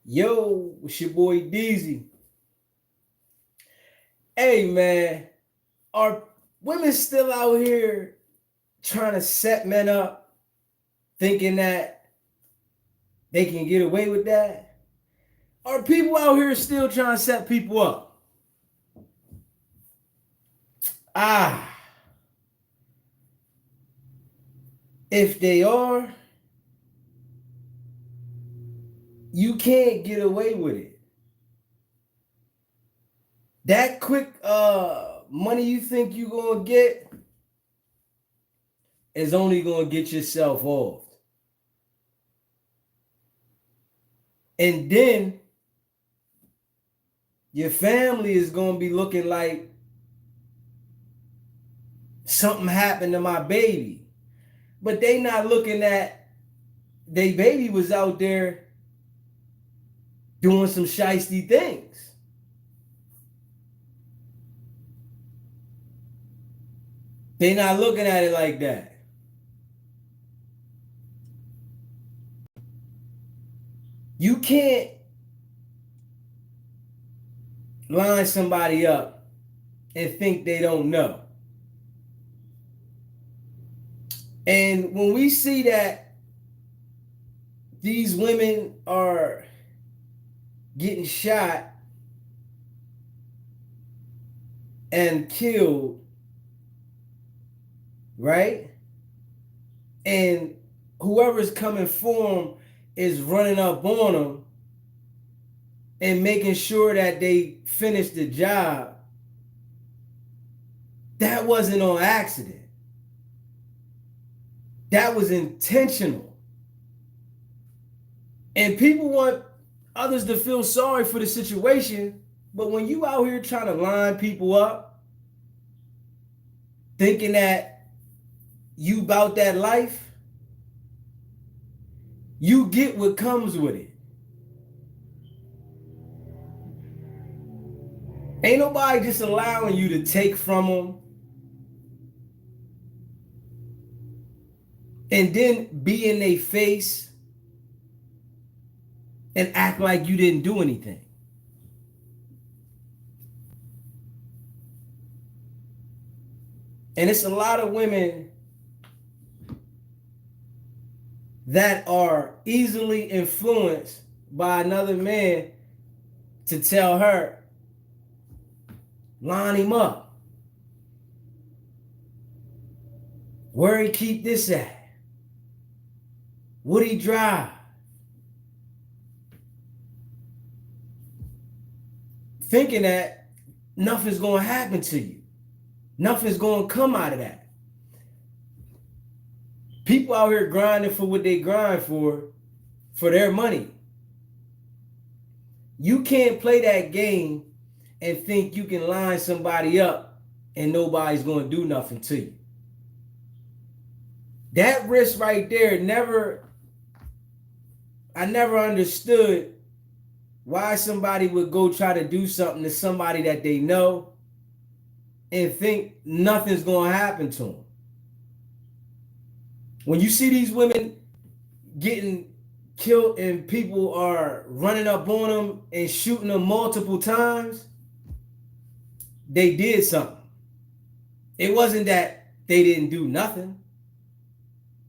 Yo, it's your boy Deezy. Hey man, are women still out here trying to set men up, thinking that they can get away with that? Are people out here still trying to set people up? Ah, if they are, you can't get away with it. That quick money you think you gonna get is only gonna get yourself off. And then your family is gonna be looking like something happened to my baby. But they not looking at they baby was out there doing some shiesty things. They not looking at it like that. You can't line somebody up and think they don't know. And when we see that these women are getting shot and killed, right? And whoever's coming for them is running up on them and making sure that they finish the job. That wasn't on accident. That was intentional. And people want others to feel sorry for the situation, but when you out here trying to line people up, thinking that you about that life, you get what comes with it. Ain't nobody just allowing you to take from them and then be in their face and act like you didn't do anything. And it's a lot of women that are easily influenced by another man to tell her, line him up. Where he keep this at? What he drive? Thinking that nothing's going to happen to you. Nothing's going to come out of that. People out here grinding for what they grind for their money. You can't play that game and think you can line somebody up and nobody's going to do nothing to you. That risk right there, I never understood why somebody would go try to do something to somebody that they know and think nothing's going to happen to them. When you see these women getting killed and people are running up on them and shooting them multiple times, they did something. It wasn't that they didn't do nothing.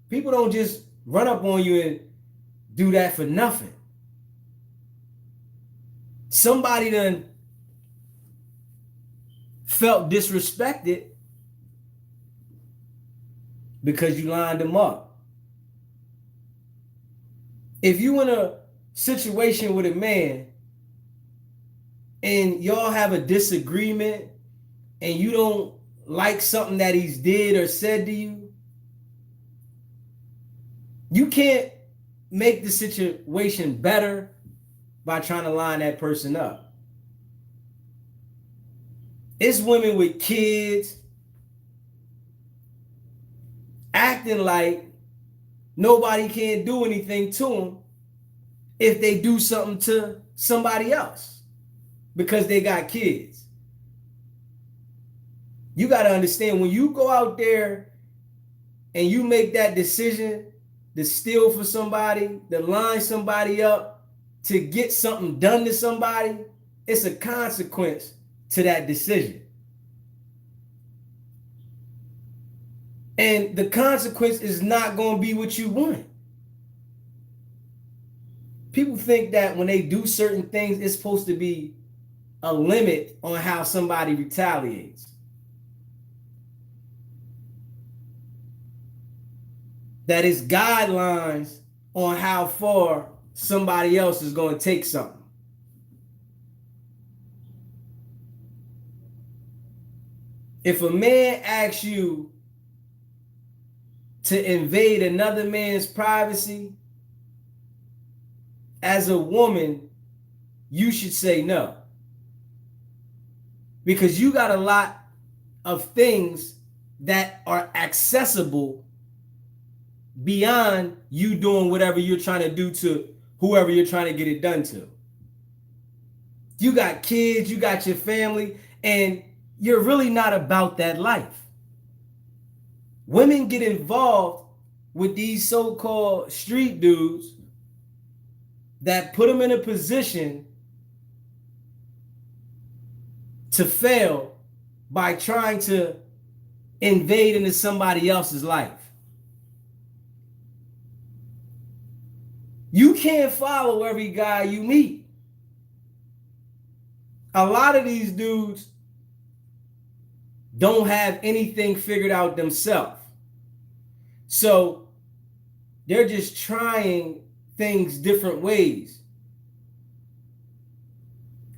People don't just run up on you and do that for nothing. Somebody done felt disrespected because you lined them up. If you in a situation with a man and y'all have a disagreement and you don't like something that he's did or said to you, you can't make the situation better by trying to line that person up. It's women with kids acting like nobody can do anything to them if they do something to somebody else because they got kids. You got to understand, when you go out there and you make that decision to steal for somebody, to line somebody up, to get something done to somebody, it's a consequence to that decision. And the consequence is not going to be what you want. People think that when they do certain things, it's supposed to be a limit on how somebody retaliates. That is guidelines on how far somebody else is going to take something. If a man asks you to invade another man's privacy, as a woman, you should say no. Because you got a lot of things that are accessible beyond you doing whatever you're trying to do to whoever you're trying to get it done to. You got kids, you got your family, and you're really not about that life. Women get involved with these so-called street dudes that put them in a position to fail by trying to invade into somebody else's life. You can't follow every guy you meet. A lot of these dudes don't have anything figured out themselves. So they're just trying things different ways.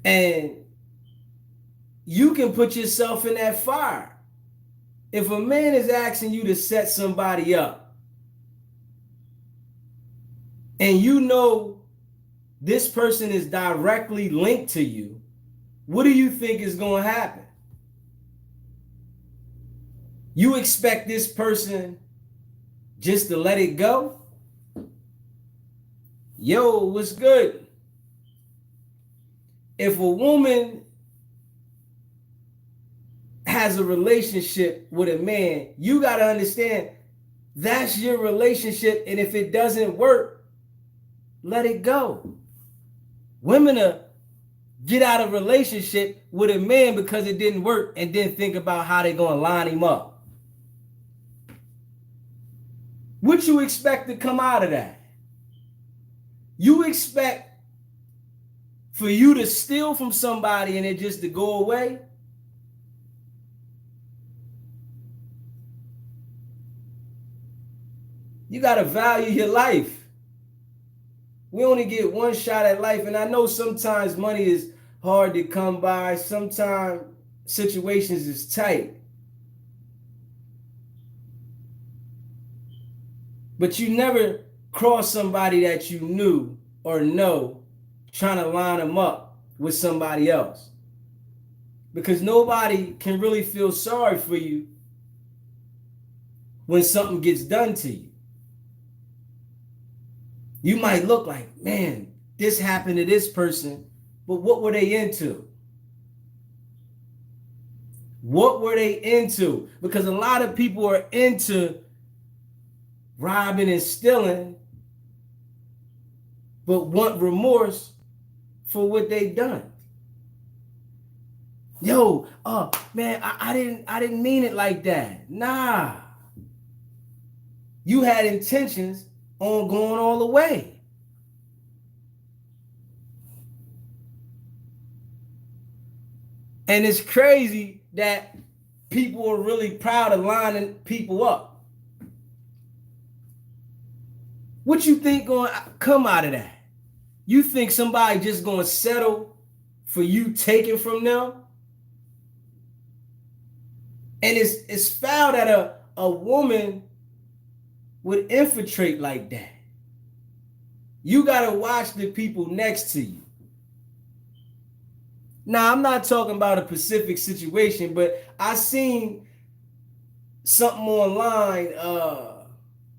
And you can put yourself in that fire. If a man is asking you to set somebody up, and you know this person is directly linked to you, what do you think is going to happen? You expect this person just to let it go? Yo, what's good? If a woman has a relationship with a man, you got to understand that's your relationship, and if it doesn't work, let it go. Women get out of a relationship with a man because it didn't work and then think about how they're going to line him up. What you expect to come out of that? You expect for you to steal from somebody and it just to go away? You got to value your life. We only get one shot at life, and I know sometimes money is hard to come by. Sometimes situations is tight. But you never cross somebody that you knew or know trying to line them up with somebody else. Because nobody can really feel sorry for you when something gets done to you. You might look like, man, this happened to this person, but what were they into? What were they into? Because a lot of people are into robbing and stealing, but want remorse for what they've done. Yo, man, I didn't mean it like that. Nah. You had intentions on going all the way. And it's crazy that people are really proud of lining people up. What you think going to come out of that? You think somebody just going to settle for you taking from them? And it's foul that a woman would infiltrate like that. You got to watch the people next to you. Now, I'm not talking about a specific situation, but I seen something online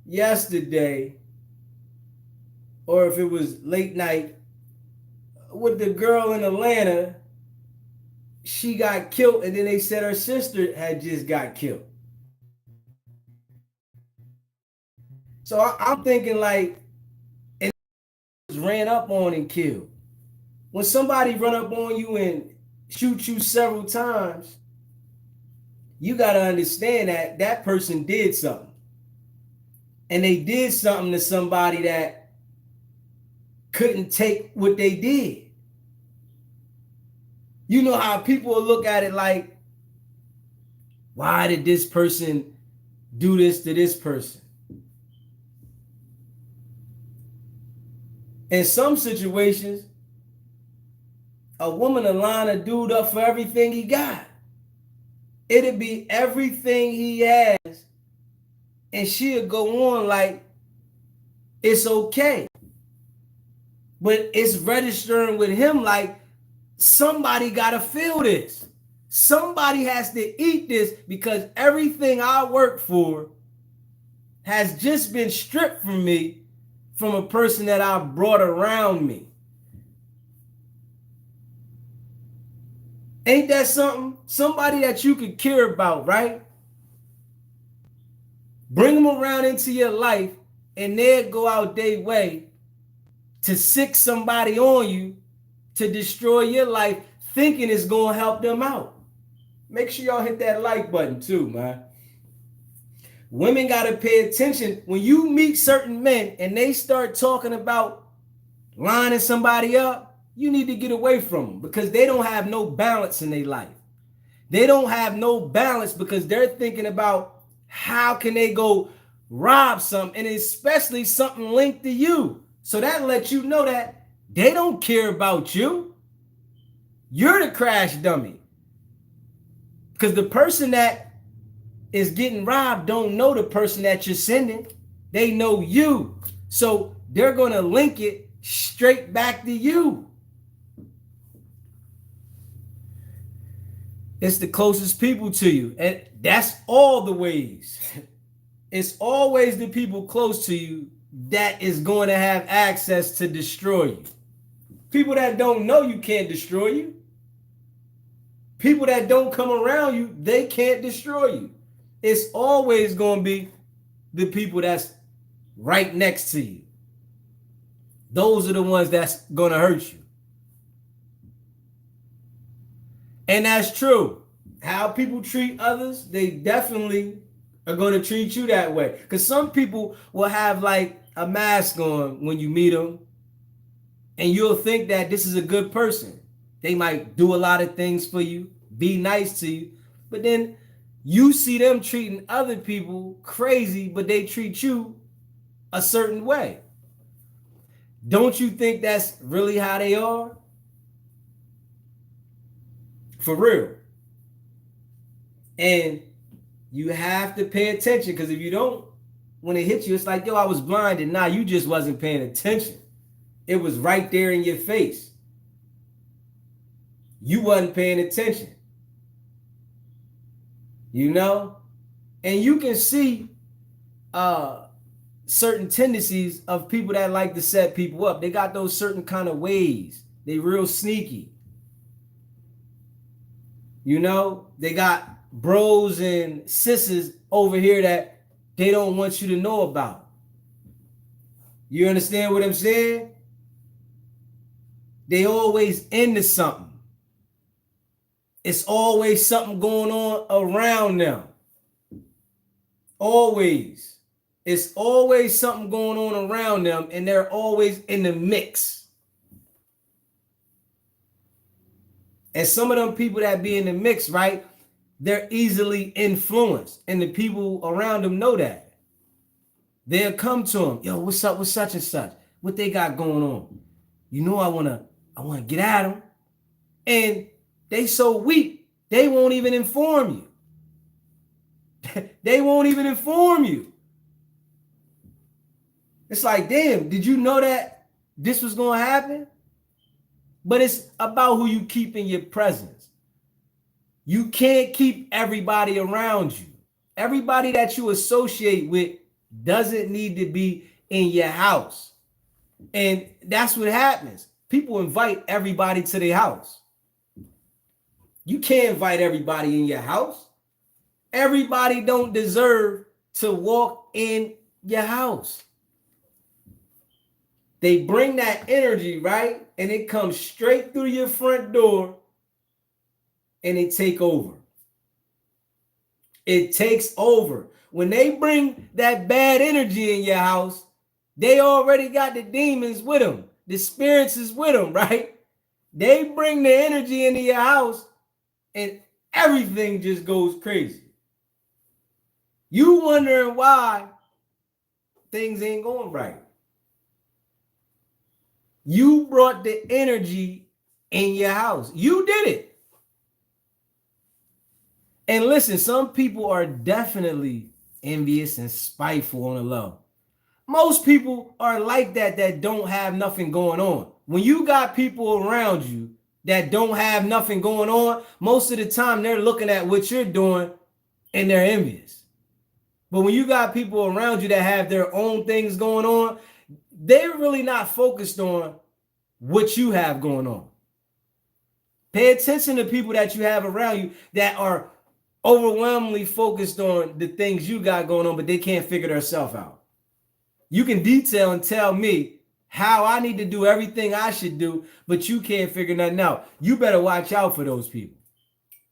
yesterday, or if it was late night, with the girl in Atlanta. She got killed, and then they said her sister had just got killed. So I'm thinking like, and it was ran up on and killed. When somebody run up on you and shoot you several times, you got to understand that that person did something. And they did something to somebody that couldn't take what they did. You know how people will look at it like, why did this person do this to this person? In some situations, a woman will line a dude up for everything he got. It'll be everything he has, and she'll go on like it's okay. But it's registering with him like somebody gotta feel this. Somebody has to eat this because everything I work for has just been stripped from me from a person that I brought around me. Ain't that something? Somebody that you could care about, right? Bring them around into your life and they'll go out their way to sick somebody on you to destroy your life, thinking it's going to help them out. Make sure y'all hit that like button too, man. Women got to pay attention. When you meet certain men and they start talking about lining somebody up, you need to get away from them because they don't have no balance in their life. They don't have no balance because they're thinking about how can they go rob something, and especially something linked to you. So that lets you know that they don't care about you. You're the crash dummy. Because the person that is getting robbed don't know the person that you're sending. They know you. So they're going to link it straight back to you. It's the closest people to you. And that's all the ways. It's always the people close to you that is going to have access to destroy you. People that don't know you can't destroy you. People that don't come around you, they can't destroy you. It's always going to be the people that's right next to you. Those are the ones that's going to hurt you. And that's true. How people treat others, they definitely are going to treat you that way. Because some people will have like a mask on when you meet them, and you'll think that this is a good person. They might do a lot of things for you, be nice to you, but then you see them treating other people crazy, but they treat you a certain way. Don't you think that's really how they are? For real. And you have to pay attention, because if you don't, when it hits you, it's like, yo, I was blinded. Nah, you just wasn't paying attention. It was right there in your face. You wasn't paying attention. You know? And you can see certain tendencies of people that like to set people up. They got those certain kind of ways. They real sneaky. You know? They got bros and sisters over here that they don't want you to know about. You understand what I'm saying? They always into something. It's always something going on around them. Always. It's always something going on around them, and they're always in the mix. And some of them people that be in the mix, right, they're easily influenced, and the people around them know that. They'll come to them, yo, what's up with such and such? What they got going on? You know, I wanna get at them. And they so weak, they won't even inform you. They won't even inform you. It's like, damn, did you know that this was going to happen? But it's about who you keep in your presence. You can't keep everybody around you. Everybody that you associate with doesn't need to be in your house. And that's what happens. People invite everybody to their house. You can't invite everybody in your house. Everybody don't deserve to walk in your house. They bring that energy, right? And it comes straight through your front door and it take over. It takes over. When they bring that bad energy in your house, they already got the demons with them. The spirits is with them, right? They bring the energy into your house and everything just goes crazy. You wondering why things ain't going right. You brought the energy in your house. You did it. And listen, some people are definitely envious and spiteful on the low. Most people are like that don't have nothing going on. When you got people around you that don't have nothing going on, most of the time they're looking at what you're doing and they're envious. But when you got people around you that have their own things going on, they're really not focused on what you have going on. Pay attention to people that you have around you that are overwhelmingly focused on the things you got going on, but they can't figure themselves out. You can detail and tell me how I need to do everything I should do, but you can't figure nothing out. You better watch out for those people.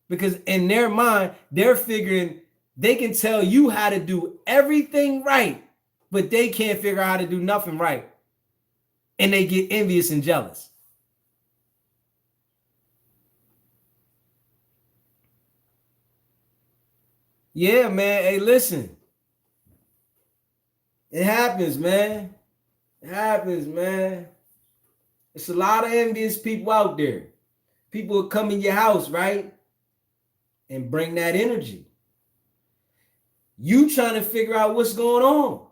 Because in their mind, they're figuring they can tell you how to do everything right, but they can't figure out how to do nothing right. And they get envious and jealous. Yeah, man. Hey, listen. It happens, man. It happens, man. It's a lot of envious people out there. People will come in your house, right? And bring that energy. You trying to figure out what's going on.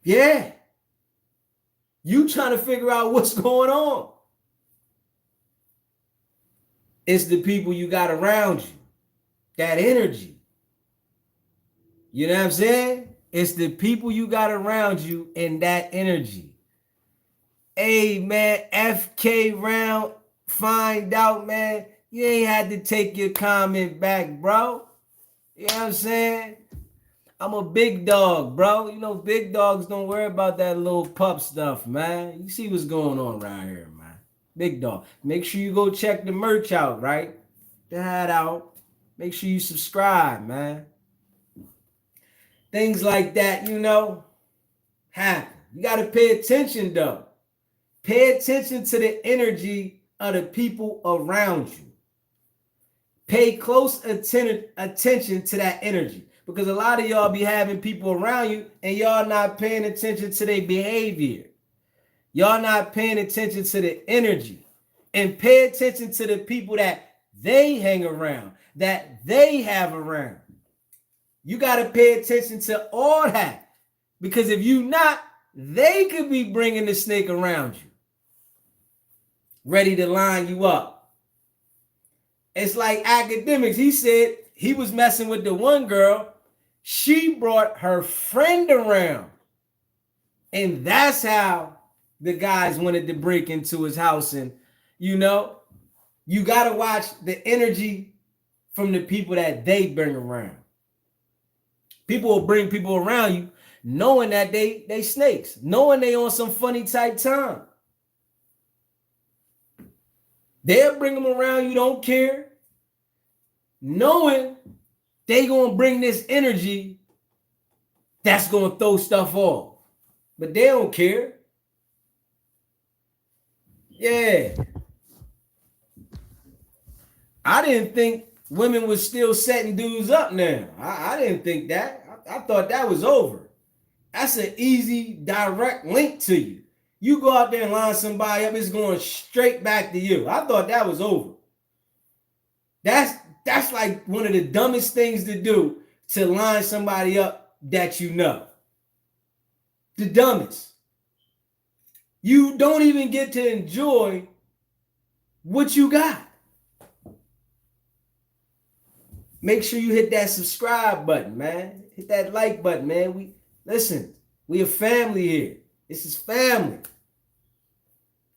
Yeah. You trying to figure out what's going on. It's the people you got around you. That energy. You know what I'm saying? It's the people you got around you and that energy. Hey, man, FK round, find out, man. You ain't had to take your comment back, bro. You know what I'm saying? I'm a big dog, bro. You know, big dogs don't worry about that little pup stuff, man. You see what's going on around here, man. Big dog. Make sure you go check the merch out, right? That out. Make sure you subscribe, man. Things like that, you know, happen. You got to pay attention, though. Pay attention to the energy of the people around you. Pay close attention to that energy. Because a lot of y'all be having people around you and y'all not paying attention to their behavior. Y'all not paying attention to the energy. And pay attention to the people that they hang around, that they have around. You got to pay attention to all that. Because if you not, they could be bringing the snake around you. Ready to line you up. It's like academics. He said he was messing with the one girl. She brought her friend around. And that's how the guys wanted to break into his house. And, you know, you got to watch the energy from the people that they bring around. People will bring people around you knowing that they snakes, knowing they on some funny type time. They'll bring them around, you don't care, knowing they gonna bring this energy that's gonna throw stuff off. But they don't care. Yeah. I didn't think women was still setting dudes up now. I didn't think that. I thought that was over. That's an easy, direct link to you. You go out there and line somebody up, it's going straight back to you. I thought that was over. That's like one of the dumbest things to do, to line somebody up that you know. The dumbest. You don't even get to enjoy what you got. Make sure you hit that subscribe button, man. Hit that like button, man. We a family here. This is family.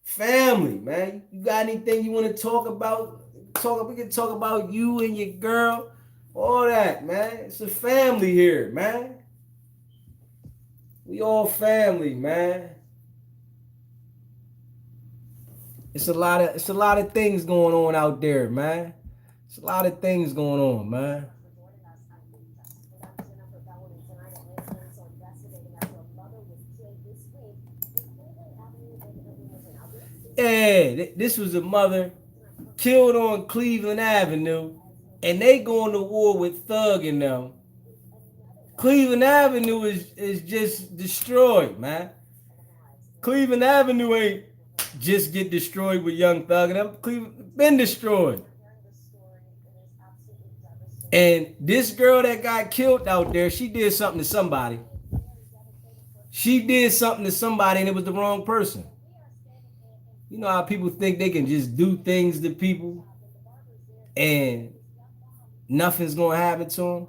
Family, man. You got anything you want to talk about? We can talk about you and your girl. All that, man. It's a family here, man. We all family, man. It's a lot of things going on out there, man. It's a lot of things going on, man. Yeah, this was a mother killed on Cleveland Avenue, and they going to war with Thug and them. Cleveland Avenue is just destroyed, man. Cleveland Avenue ain't just get destroyed with Young Thug and them. Cleveland been destroyed. And this girl that got killed out there, she did something to somebody. She did something to somebody, and it was the wrong person. You know how people think they can just do things to people and nothing's gonna happen to them?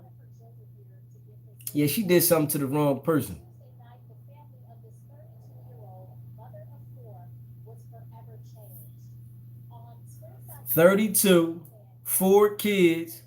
Yeah, she did something to the wrong person. 32, 4 kids.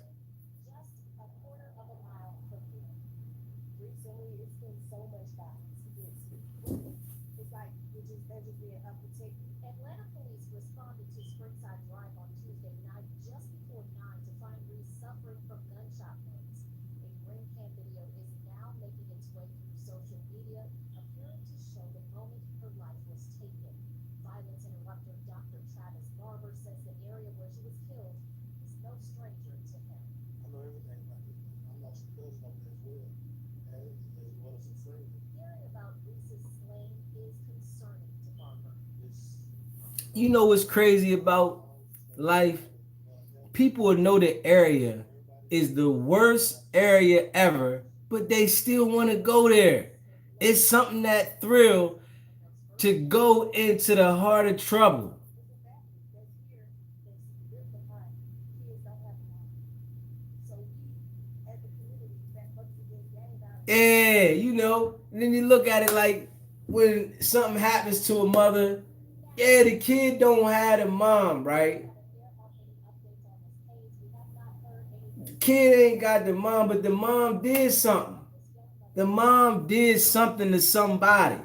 You know what's crazy about life? People will know the area is the worst area ever, but they still want to go there. It's something that thrill to go into the heart of trouble. Yeah, and then you look at it like when something happens to a mother, yeah, the kid don't have a mom, right? The kid ain't got the mom, but the mom did something. The mom did something to somebody.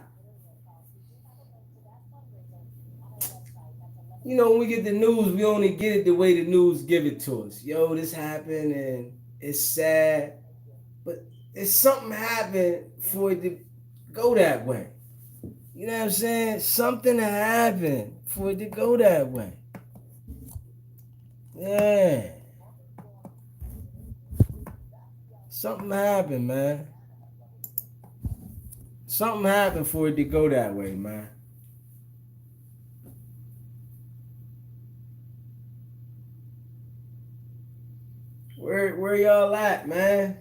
When we get the news, we only get it the way the news give it to us. Yo, this happened and it's sad, but it's something happened for it to go that way. You know what I'm saying? Something happened for it to go that way. Yeah. Something happened, man. Something happened for it to go that way, man. Where y'all at, man?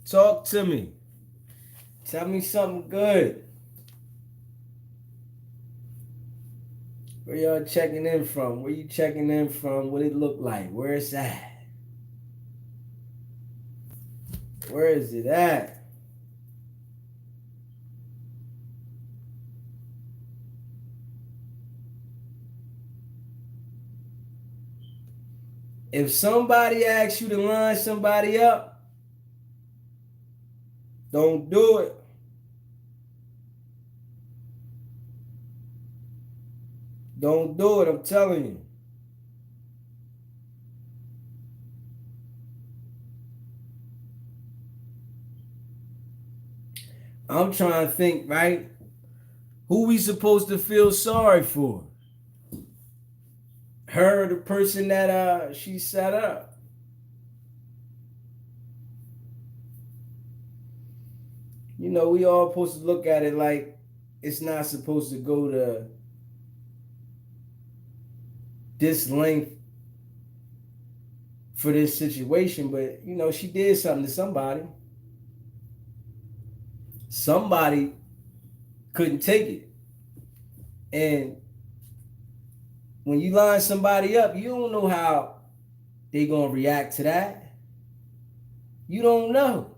Talk to me. Tell me something good. Where y'all checking in from? Where you checking in from? What it look like? Where it's at? Where is it at? If somebody asks you to line somebody up, don't do it. Don't do it, I'm telling you. I'm trying to think, right? Who we supposed to feel sorry for? Her or the person that she set up? We all supposed to look at it like it's not supposed to go to this length for this situation, but she did something to somebody. Somebody couldn't take it. And when you line somebody up, you don't know how they gonna react to that. You don't know.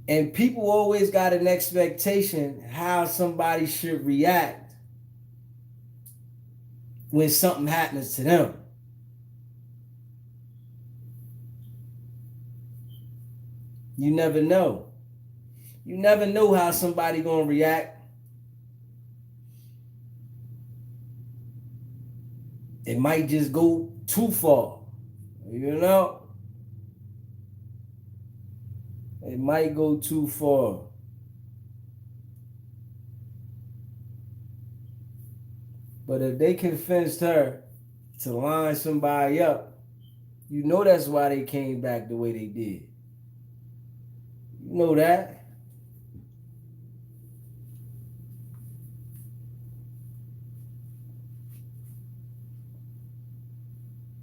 And people always got an expectation how somebody should react when something happens to them. You never know. You never know how somebody gonna react. It might just go too far. You know? It might go too far. But if they convinced her to line somebody up, you know that's why they came back the way they did. You know that.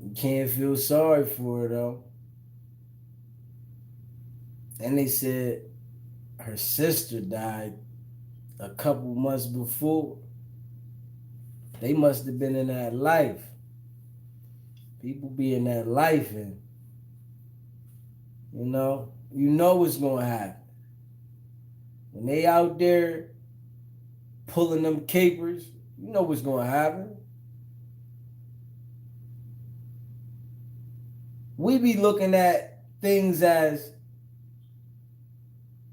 You can't feel sorry for her though. And they said her sister died a couple months before. They must have been in that life. People be in that life, and you know what's gonna happen. When they out there pulling them capers, you know what's gonna happen. We be looking at things as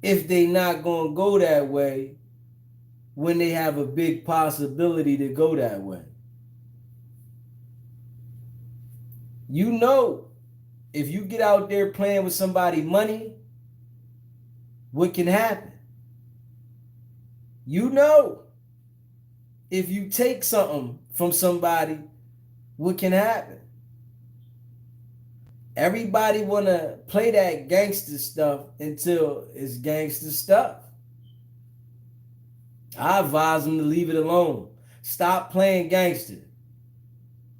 if they not gonna go that way when they have a big possibility to go that way. You know, if you get out there playing with somebody's money, what can happen? You know, if you take something from somebody, what can happen? Everybody want to play that gangster stuff until it's gangster stuff. I advise them to leave it alone. Stop playing gangster.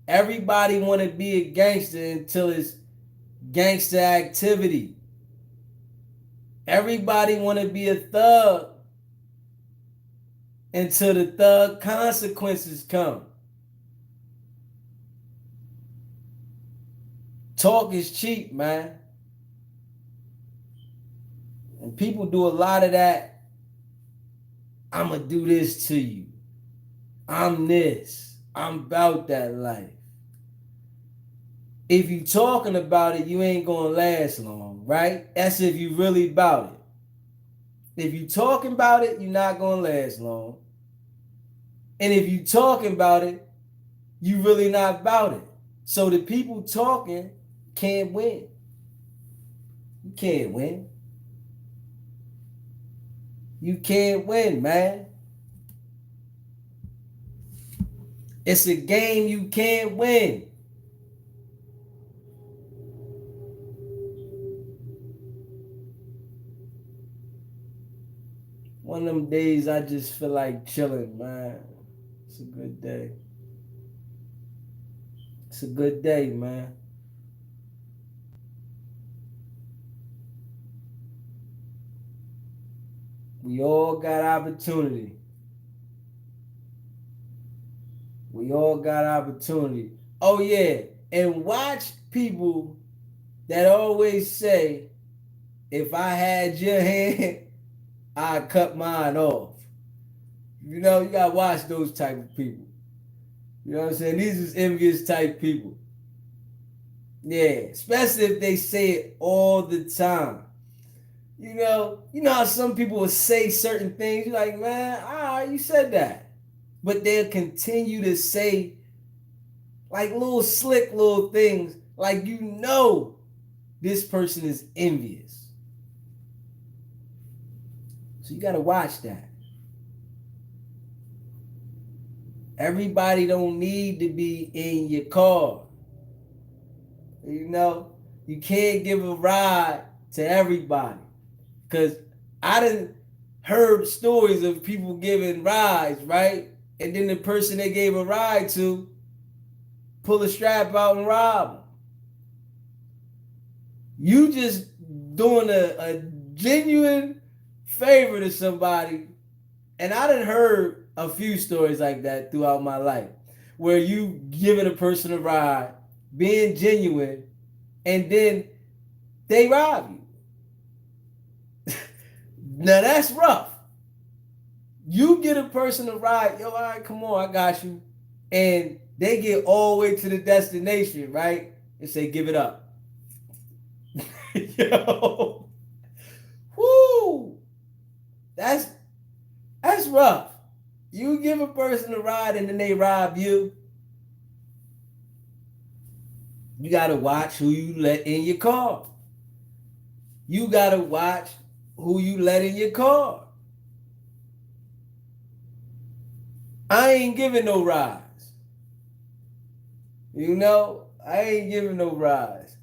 Everybody want to be a gangster until it's gangster activity. Everybody want to be a thug until the thug consequences come. Talk is cheap, man. And people do a lot of that. I'm going to do this to you. I'm this. I'm about that life. If you talking about it, you ain't going to last long, right? That's if you really about it. If you talking about it, you're not going to last long. And if you talking about it, you really not about it. So the people talking can't win. You can't win. You can't win, man. It's a game you can't win. One of them days I just feel like chilling, man. It's a good day. It's a good day, man. We all got opportunity. We all got opportunity. Oh, yeah. And watch people that always say, if I had your hand, I'd cut mine off. You know, you got to watch those type of people. You know what I'm saying? These is envious type people. Yeah, especially if they say it all the time. You know how some people will say certain things. You're like, man, you said that. But they'll continue to say like little slick little things, like you know this person is envious. So you got to watch that. Everybody don't need to be in your car. You know, you can't give a ride to everybody. Because I done heard stories of people giving rides, right? And then the person they gave a ride to pull a strap out and rob them. You just doing a genuine favor to somebody. And I done heard a few stories like that throughout my life, where you giving a person a ride, being genuine, and then they rob you. Now that's rough. You get a person a ride, yo, all right, come on, I got you. And they get all the way to the destination, right? And say, give it up. Yo. that's rough. You give a person a ride and then they rob you. You gotta watch who you let in your car. You gotta watch who you let in your car. I ain't giving no rides. You know, I ain't giving no rides.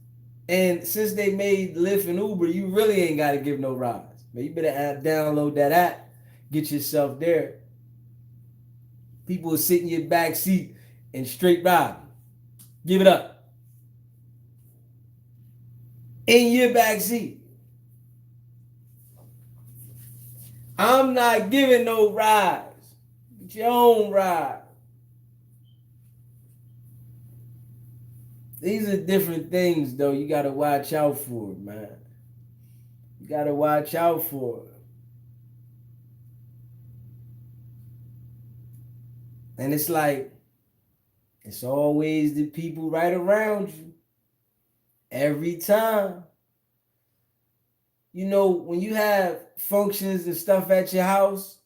And since they made Lyft and Uber, you really ain't got to give no rides. But you better download that app, get yourself there. People will sit in your back seat and straight rob you. Give it up. In your back seat. I'm not giving no rides. Get your own ride. These are different things, though. You got to watch out for it, man. You got to watch out for it. And it's like, it's always the people right around you. Every time. You know, when you have functions and stuff at your house,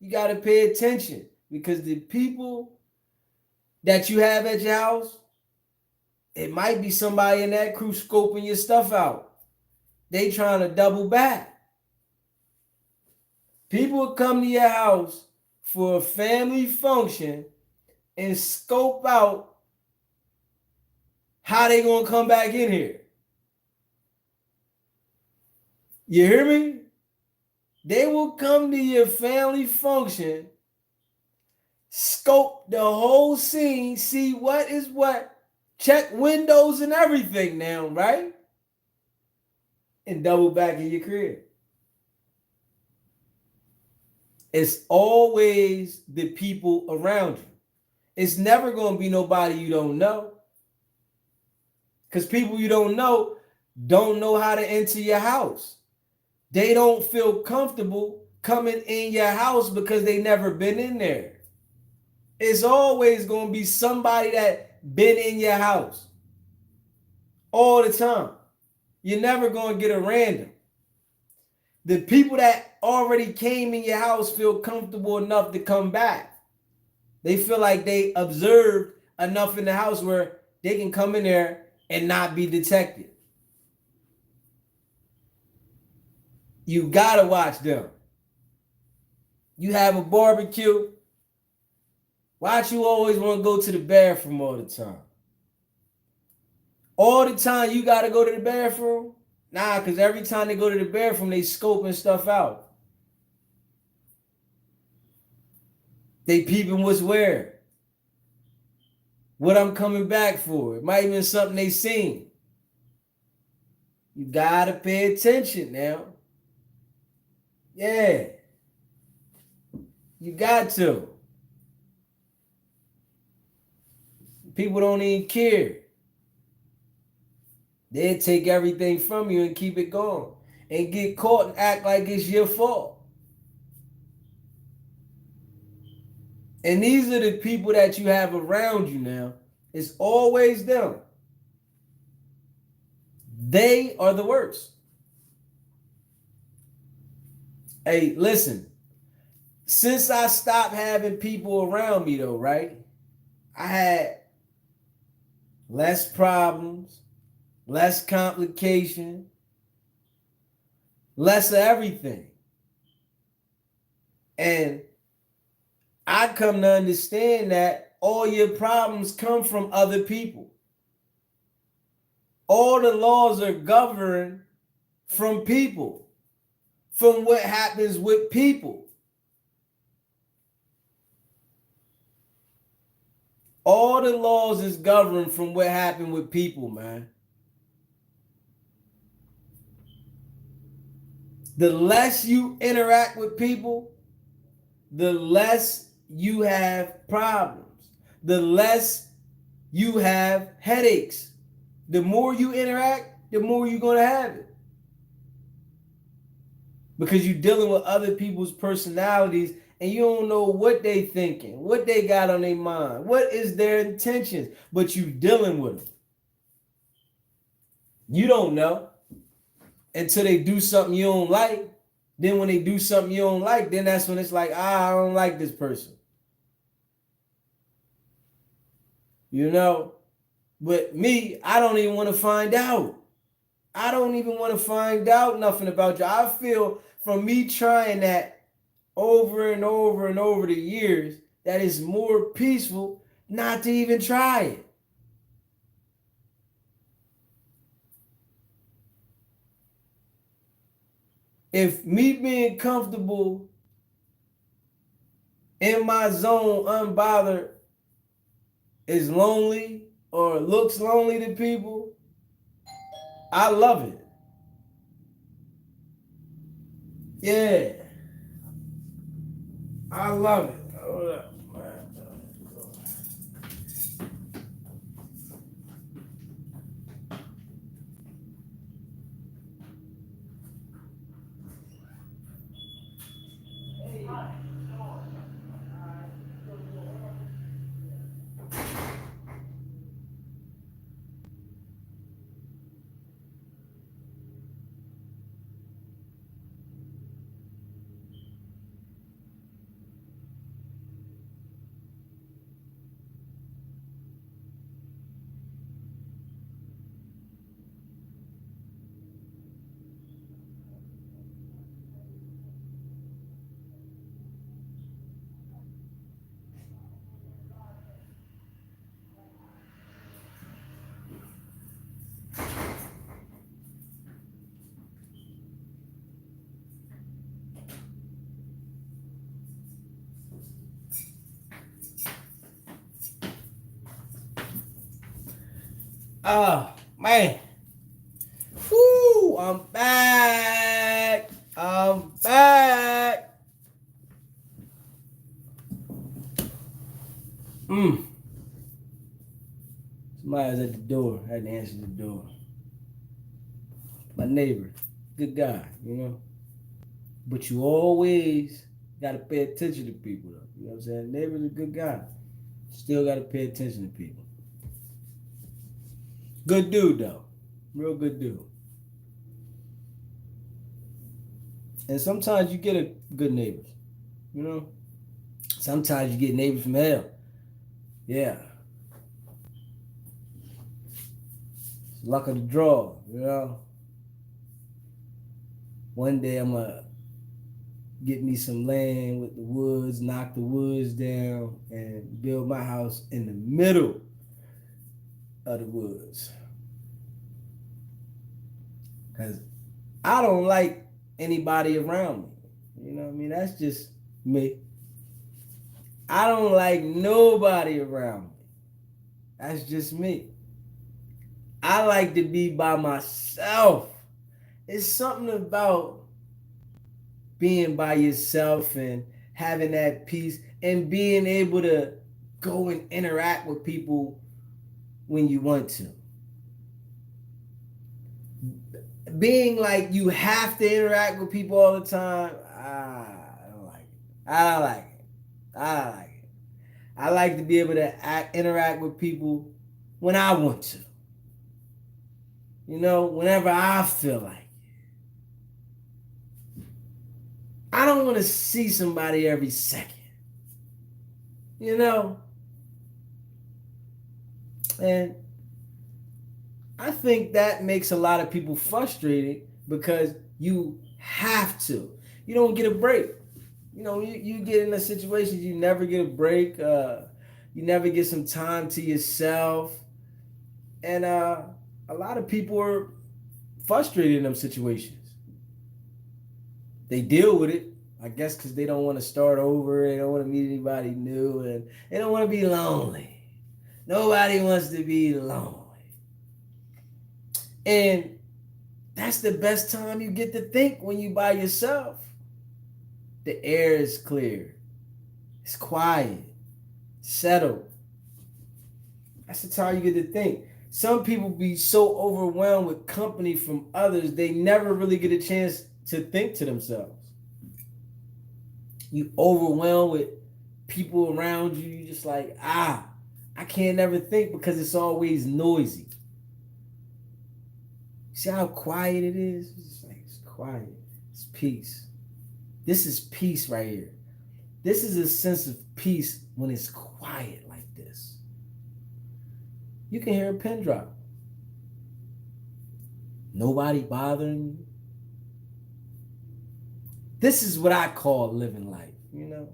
you got to pay attention. Because the people that you have at your house, it might be somebody in that crew scoping your stuff out. They trying to double back. People come to your house for a family function and scope out how they gonna come back in here. You hear me? They will come to your family function, scope the whole scene, see what is what, check windows and everything now, right? And double back in your crib. It's always the people around you. It's never going to be nobody you don't know. Because people you don't know how to enter your house. They don't feel comfortable coming in your house because they never been in there. It's always going to be somebody that been in your house all the time. You're never going to get a random. The people that already came in your house feel comfortable enough to come back. They feel like they observed enough in the house where they can come in there and not be detected. You got to watch them. You have a barbecue. Why you always want to go to the bathroom all the time? All the time you got to go to the bathroom? Nah, because every time they go to the bathroom, they scoping stuff out. They peeping what's where. What I'm coming back for. It might have been something they seen. You got to pay attention now. Yeah. You got to. People don't even care. They'll take everything from you and keep it going. And get caught and act like it's your fault. And these are the people that you have around you now. It's always them. They are the worst. Hey, listen. Since I stopped having people around me though, right? I had less problems, less complication, less of everything. And I come to understand that all your problems come from other people. All the laws are governed from people, from what happens with people. All the laws is governed from what happened with people, man. The less you interact with people, the less you have problems. The less you have headaches. The more you interact, the more you're going to have it. Because you're dealing with other people's personalities and you don't know what they thinking, what they got on their mind, what is their intentions, but you dealing with them. You don't know until they do something you don't like. Then when they do something you don't like, then that's when it's like, I don't like this person. You know? But me, I don't even want to find out. I don't even want to find out nothing about you. I feel from me trying that over and over and over the years that it's more peaceful not to even try it. If me being comfortable in my zone, unbothered, is lonely or looks lonely to people, I love it. Yeah, I love it. Hold up. Oh, man. Whoo, I'm back. I'm back. Somebody was at the door. I had to answer the door. My neighbor. Good guy, you know. But you always got to pay attention to people, though. You know what I'm saying? Neighbor's a good guy. Still got to pay attention to people. Good dude, though. Real good dude. And sometimes you get a good neighbors, you know. Sometimes you get neighbors from hell. Yeah. It's luck of the draw, you know. One day I'm going to get me some land with the woods, knock the woods down, and build my house in the middle of the woods. Because I don't like anybody around me. You know what I mean? That's just me. I don't like nobody around me. That's just me. I like to be by myself. It's something about being by yourself and having that peace and being able to go and interact with people when you want to. Being like you have to interact with people all the time, I don't like it. I don't like it. I don't like it. I like to be able to interact with people when I want to. You know, whenever I feel like it. I don't want to see somebody every second. You know? And I think that makes a lot of people frustrated because you have to. You don't get a break. You know, you get in a situation you never get a break. You never get some time to yourself. And a lot of people are frustrated in them situations. They deal with it, I guess, because they don't want to start over. They don't want to meet anybody new. And they don't want to be lonely. Nobody wants to be lonely. And that's the best time you get to think when you by yourself. The air is clear. It's quiet. Settled. That's the time you get to think. Some people be so overwhelmed with company from others, they never really get a chance to think to themselves. You overwhelmed with people around you, you just like, I can't never think because it's always noisy. See how quiet it is? It's like, it's quiet. It's peace. This is peace right here. This is a sense of peace when it's quiet like this. You can hear a pin drop. Nobody bothering you. This is what I call living life, you know?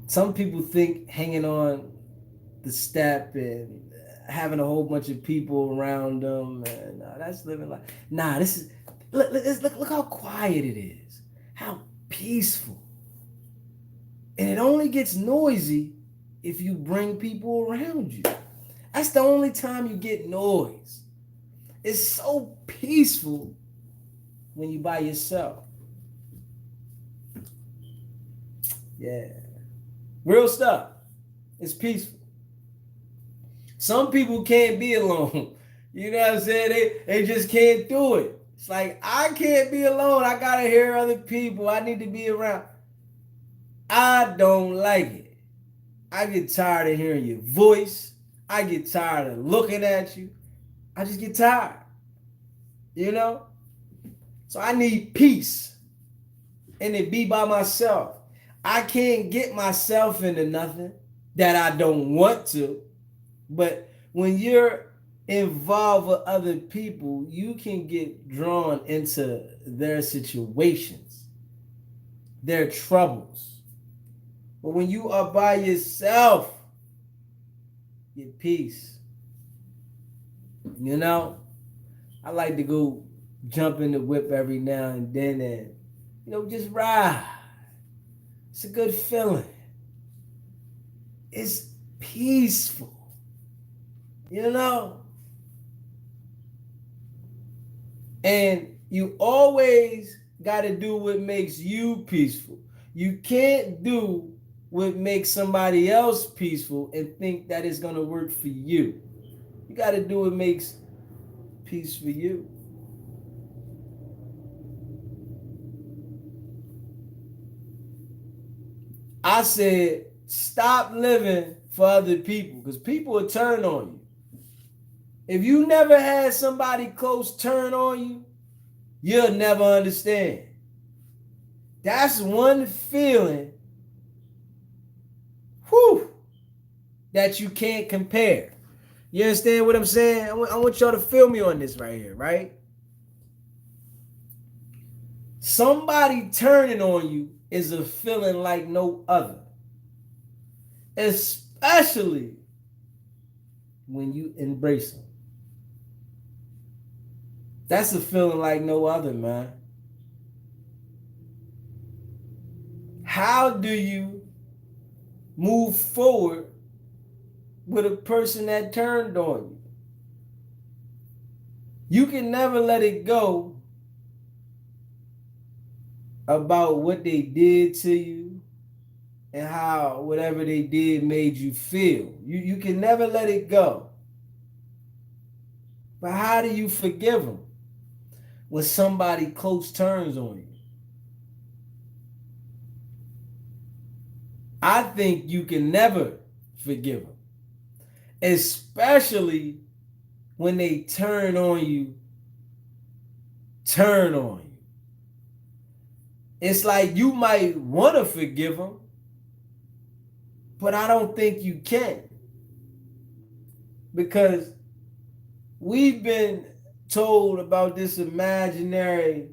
Some people think hanging on the step and having a whole bunch of people around them, and that's living life. Nah, this is, look how quiet it is. How peaceful. And it only gets noisy if you bring people around you. That's the only time you get noise. It's so peaceful when you by yourself. Yeah. Real stuff. It's peaceful. Some people can't be alone. You know what I'm saying? They just can't do it. It's like, I can't be alone. I gotta hear other people. I need to be around. I don't like it. I get tired of hearing your voice. I get tired of looking at you. I just get tired. You know? So I need peace. And it be by myself. I can't get myself into nothing that I don't want to. But when you're involved with other people, you can get drawn into their situations, their troubles. But when you are by yourself, get peace. You know, I like to go jump in the whip every now and then and, you know, just ride. It's a good feeling. It's peaceful. You know? And you always got to do what makes you peaceful. You can't do what makes somebody else peaceful and think that it's going to work for you. You got to do what makes peace for you. I said, stop living for other people because people will turn on you. If you never had somebody close turn on you, you'll never understand. That's one feeling, that you can't compare. You understand what I'm saying? I want y'all to feel me on this right here, right? Somebody turning on you is a feeling like no other. Especially when you embrace them. That's a feeling like no other, man. How do you move forward with a person that turned on you? You can never let it go about what they did to you and how whatever they did made you feel. You can never let it go. But how do you forgive them when somebody close turns on you? I think you can never forgive them, especially when they turn on you. It's like you might want to forgive them, but I don't think you can. Because we've been told about this imaginary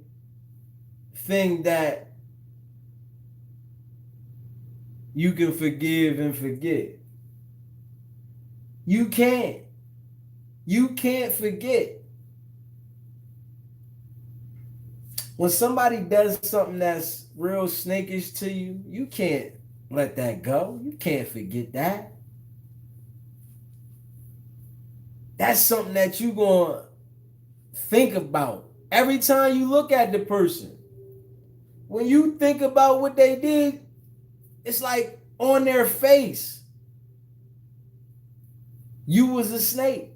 thing that you can forgive and forget. You can't. You can't forget. When somebody does something that's real snakish to you, you can't let that go. You can't forget that. That's something that you're going to think about every time you look at the person. When you think about what they did, it's like on their face. You was a snake.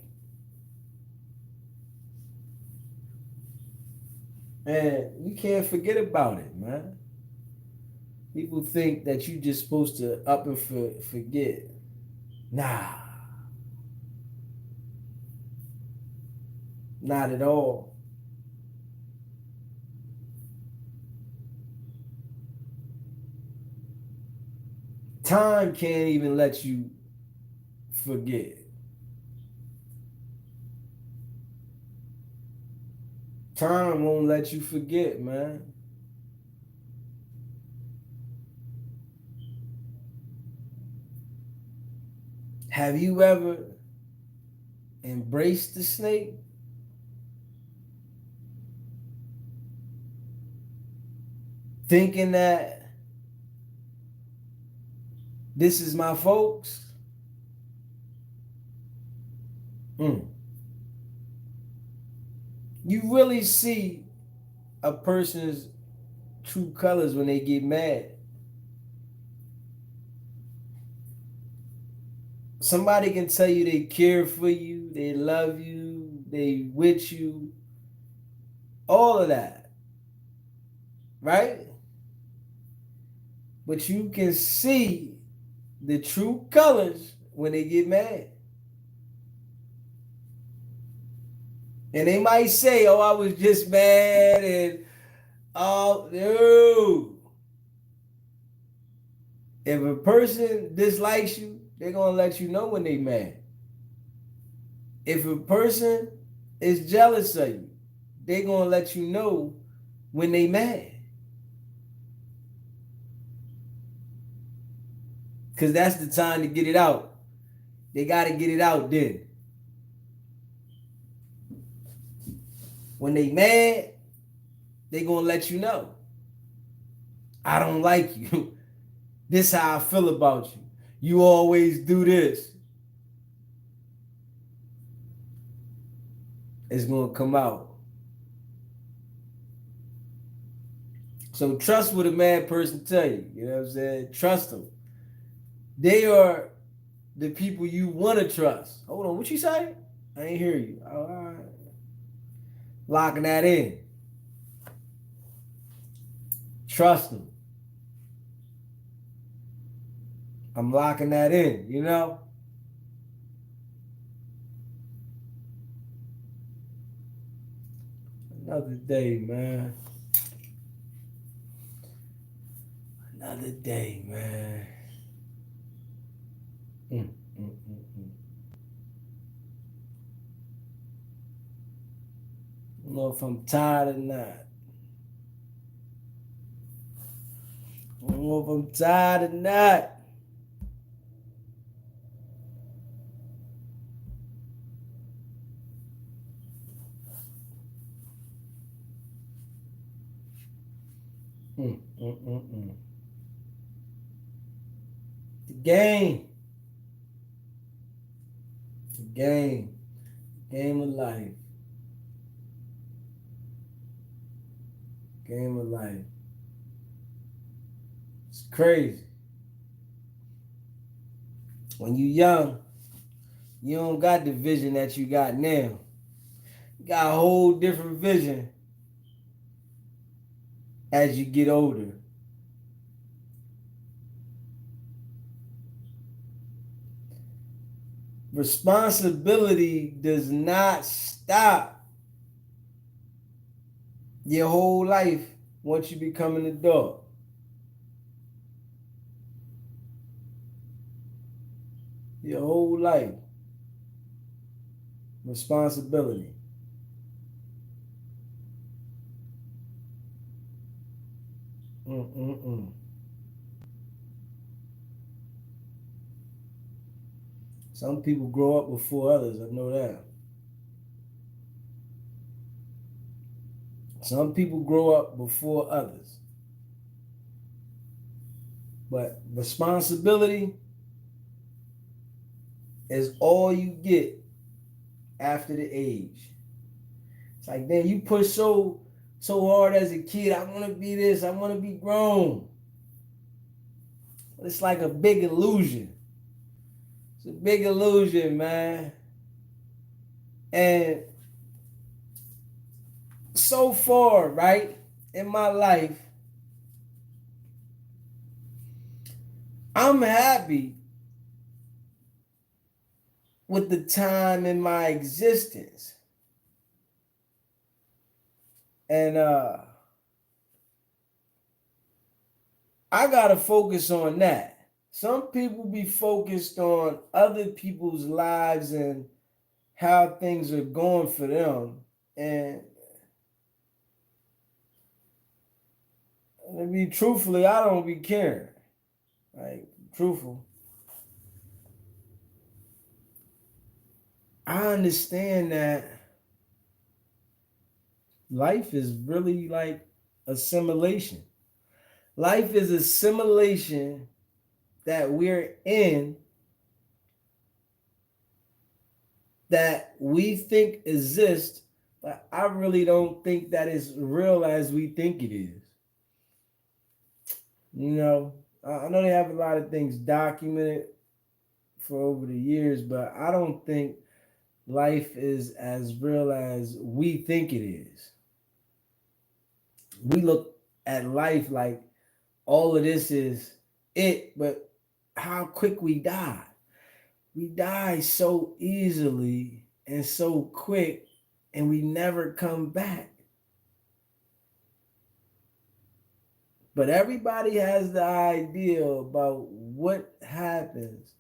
And you can't forget about it, man. People think that you just supposed to up and forget. Nah. Not at all. Time can't even let you forget. Time won't let you forget, man. Have you ever embraced the snake? Thinking that this is my folks? Mm. You really see a person's true colors when they get mad. Somebody can tell you they care for you, they love you, they with you, all of that, right? But you can see the true colors when they get mad. And they might say, oh, I was just mad, and oh, no. If a person dislikes you, they're going to let you know when they mad. If a person is jealous of you, they're going to let you know when they mad. Because that's the time to get it out. They got to get it out then. When they mad, they going to let you know. I don't like you. This is how I feel about you. You always do this. It's going to come out. So trust what a mad person tell you. You know what I'm saying? Trust them. They are the people you want to trust. Hold on, what you say? I ain't hear you. All right. Locking that in. Trust them. I'm locking that in, you know? Another day, man. Another day, man. I don't know if I'm tired or not. I don't know if I'm tired or not. The game. The game. Game of life. Game of life. It's crazy. When you young, you don't got the vision that you got now. You got a whole different vision as you get older. Responsibility does not stop your whole life once you become an adult. Your whole life. Responsibility. Some people grow up before others, I know that. Some people grow up before others. But responsibility is all you get after the age. It's like, man, you push so hard as a kid. I want to be this. I want to be grown. It's like a big illusion. It's a big illusion, man. And so far, right, in my life, I'm happy with the time in my existence. And I gotta focus on that. Some people be focused on other people's lives and how things are going for them. And to be truthfully, I don't be caring. Like, truthful. I understand that life is really like a simulation. Life is a simulation that we're in that we think exists, but I really don't think that it's real as we think it is. You know, I know they have a lot of things documented for over the years, but I don't think life is as real as we think it is. We look at life like all of this is it, but how quick we die. We die so easily and so quick, and we never come back. But everybody has the idea about what happens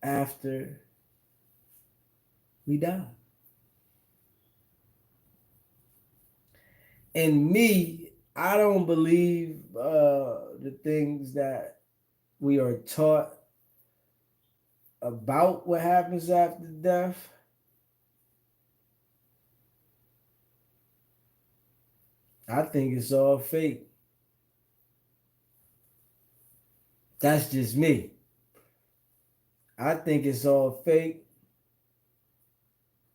after we die. And me, I don't believe the things that we are taught about what happens after death. I think it's all fake. That's just me. I think it's all fake.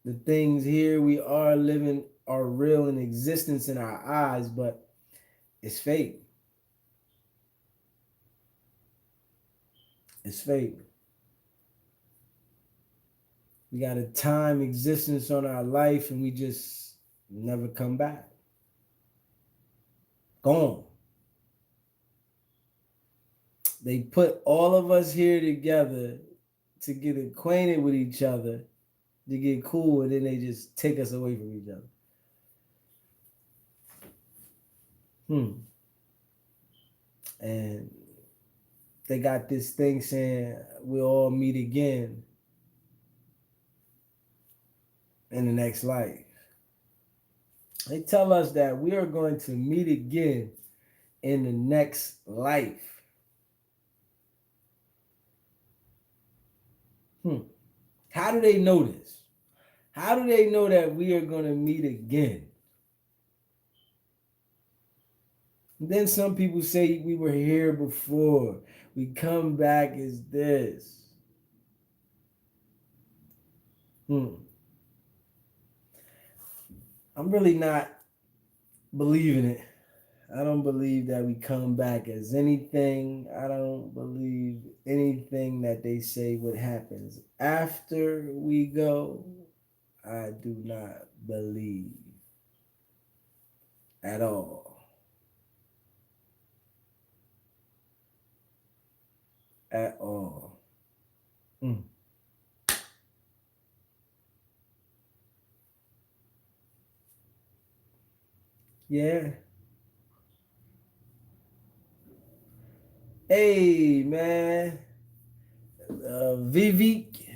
The things here we are living are real in existence in our eyes, but it's fake. It's fake. We got a time existence on our life and we just never come back. Gone. They put all of us here together to get acquainted with each other, to get cool, and then they just take us away from each other. And they got this thing saying we'll all meet again in the next life. They tell us that we are going to meet again in the next life. How do they know this? How do they know that we are going to meet again? And then some people say we were here before. We come back as this. I'm really not believing it. I don't believe that we come back as anything. I don't believe anything that they say what happens after we go. I do not believe at all. At all. Yeah. Hey, man. Vivek,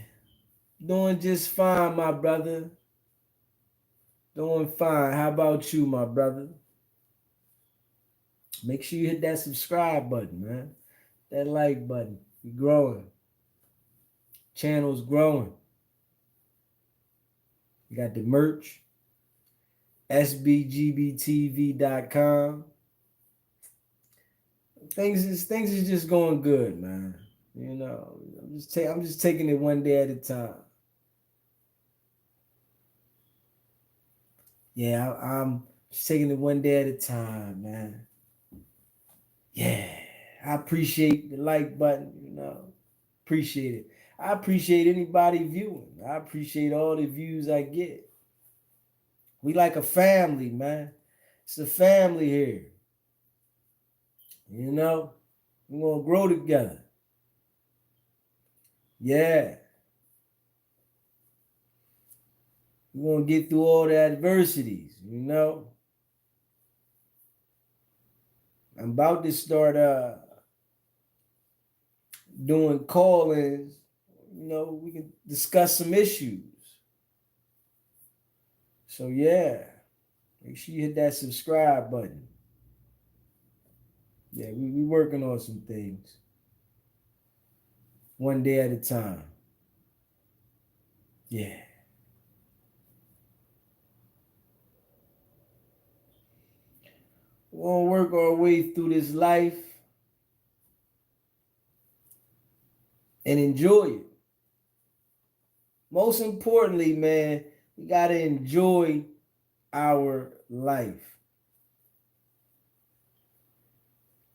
doing just fine, my brother. Doing fine. How about you, my brother? Make sure you hit that subscribe button, man. That like button. We're growing. Channel's growing. You got the merch. SBGBTV.com. Things is just going good, man. You know, I'm just taking it one day at a time. Yeah, I'm just taking it one day at a time, man. Yeah, I appreciate the like button, you know. Appreciate it. I appreciate anybody viewing. I appreciate all the views I get. We like a family, man. It's a family here. You know, we're going to grow together. Yeah. We're going to get through all the adversities, you know. I'm about to start doing call-ins. We can discuss some issues. So yeah, make sure you hit that subscribe button. Yeah, we working on some things. One day at a time. Yeah. We're gonna work our way through this life and enjoy it. Most importantly, man, we gotta enjoy our life.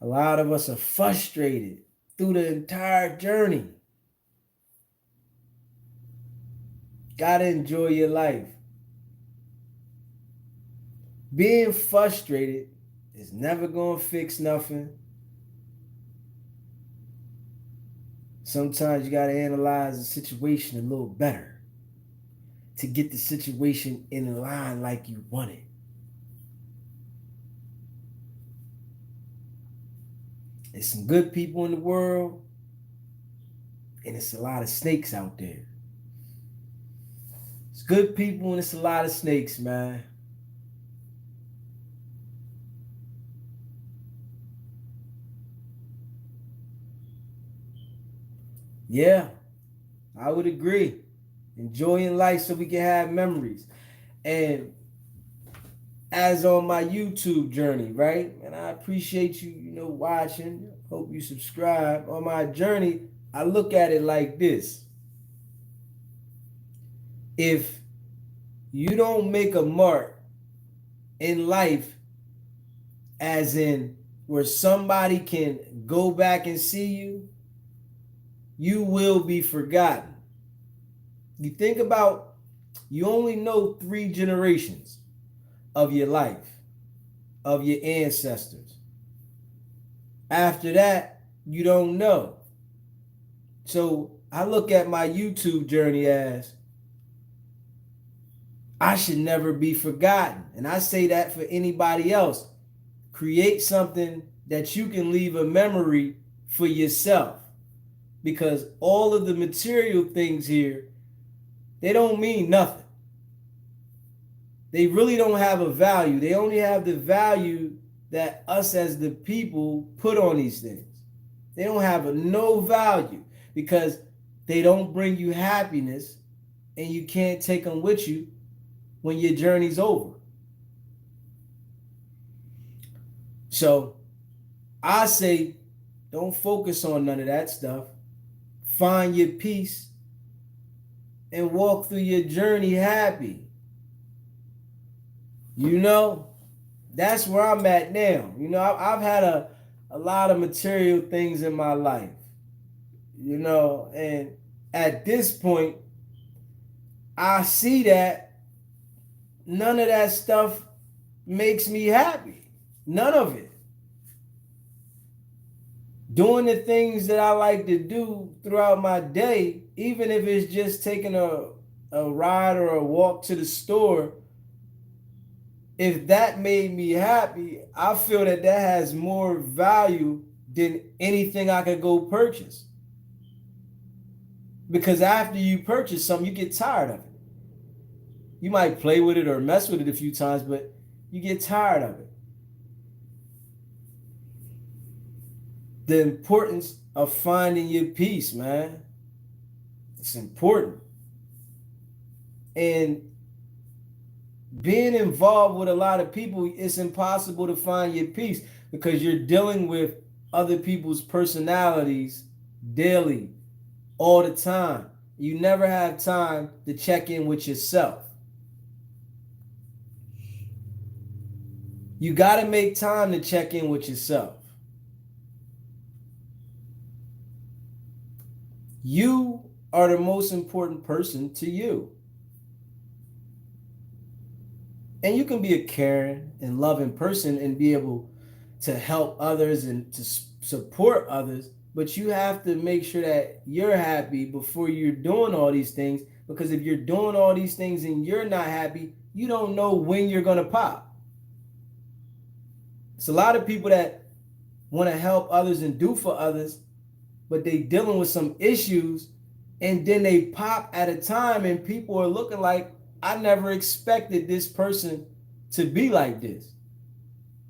A lot of us are frustrated through the entire journey. Gotta enjoy your life. Being frustrated is never gonna fix nothing. Sometimes you gotta analyze the situation a little better to get the situation in line like you want it. There's some good people in the world, and it's a lot of snakes out there. It's good people and it's a lot of snakes, man. Yeah, I would agree. Enjoying life so we can have memories. And as on my YouTube journey, right? And I appreciate you, watching. Hope you subscribe. On my journey, I look at it like this. If you don't make a mark in life, as in where somebody can go back and see you, you will be forgotten. You think about, you only know 3 generations of your life, of your ancestors. After that, you don't know. So I look at my YouTube journey as I should never be forgotten. And I say that for anybody else. Create something that you can leave a memory for yourself. Because all of the material things here, they don't mean nothing. They really don't have a value. They only have the value that us as the people put on these things. They don't have no value because they don't bring you happiness, and you can't take them with you when your journey's over. So I say, don't focus on none of that stuff. Find your peace and walk through your journey happy. That's where I'm at now. I've had a lot of material things in my life, and at this point, I see that none of that stuff makes me happy. None of it. Doing the things that I like to do throughout my day, even if it's just taking a ride or a walk to the store, if that made me happy, I feel that has more value than anything I could go purchase. Because after you purchase something, you get tired of it. You might play with it or mess with it a few times, but you get tired of it. The importance of finding your peace, man. It's important. And being involved with a lot of people, it's impossible to find your peace because you're dealing with other people's personalities daily, all the time. You never have time to check in with yourself. You got to make time to check in with yourself. You are the most important person to you. And you can be a caring and loving person and be able to help others and to support others, but you have to make sure that you're happy before you're doing all these things, because if you're doing all these things and you're not happy, you don't know when you're going to pop. It's a lot of people that want to help others and do for others, but they dealing with some issues, and then they pop at a time and people are looking like, I never expected this person to be like this.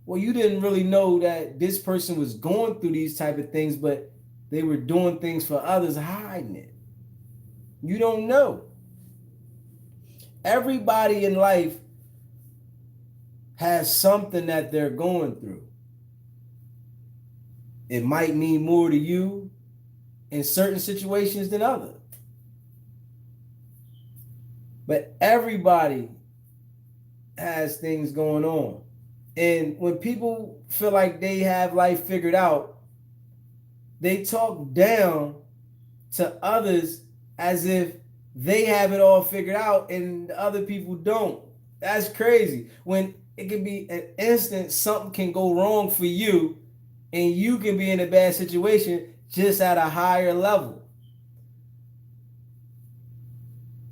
Well, you didn't really know that this person was going through these type of things, but they were doing things for others, hiding it. You don't know. Everybody in life has something that they're going through. It might mean more to you in certain situations than others. But everybody has things going on. And when people feel like they have life figured out, they talk down to others as if they have it all figured out and the other people don't. That's crazy. When it can be an instant, something can go wrong for you and you can be in a bad situation just at a higher level.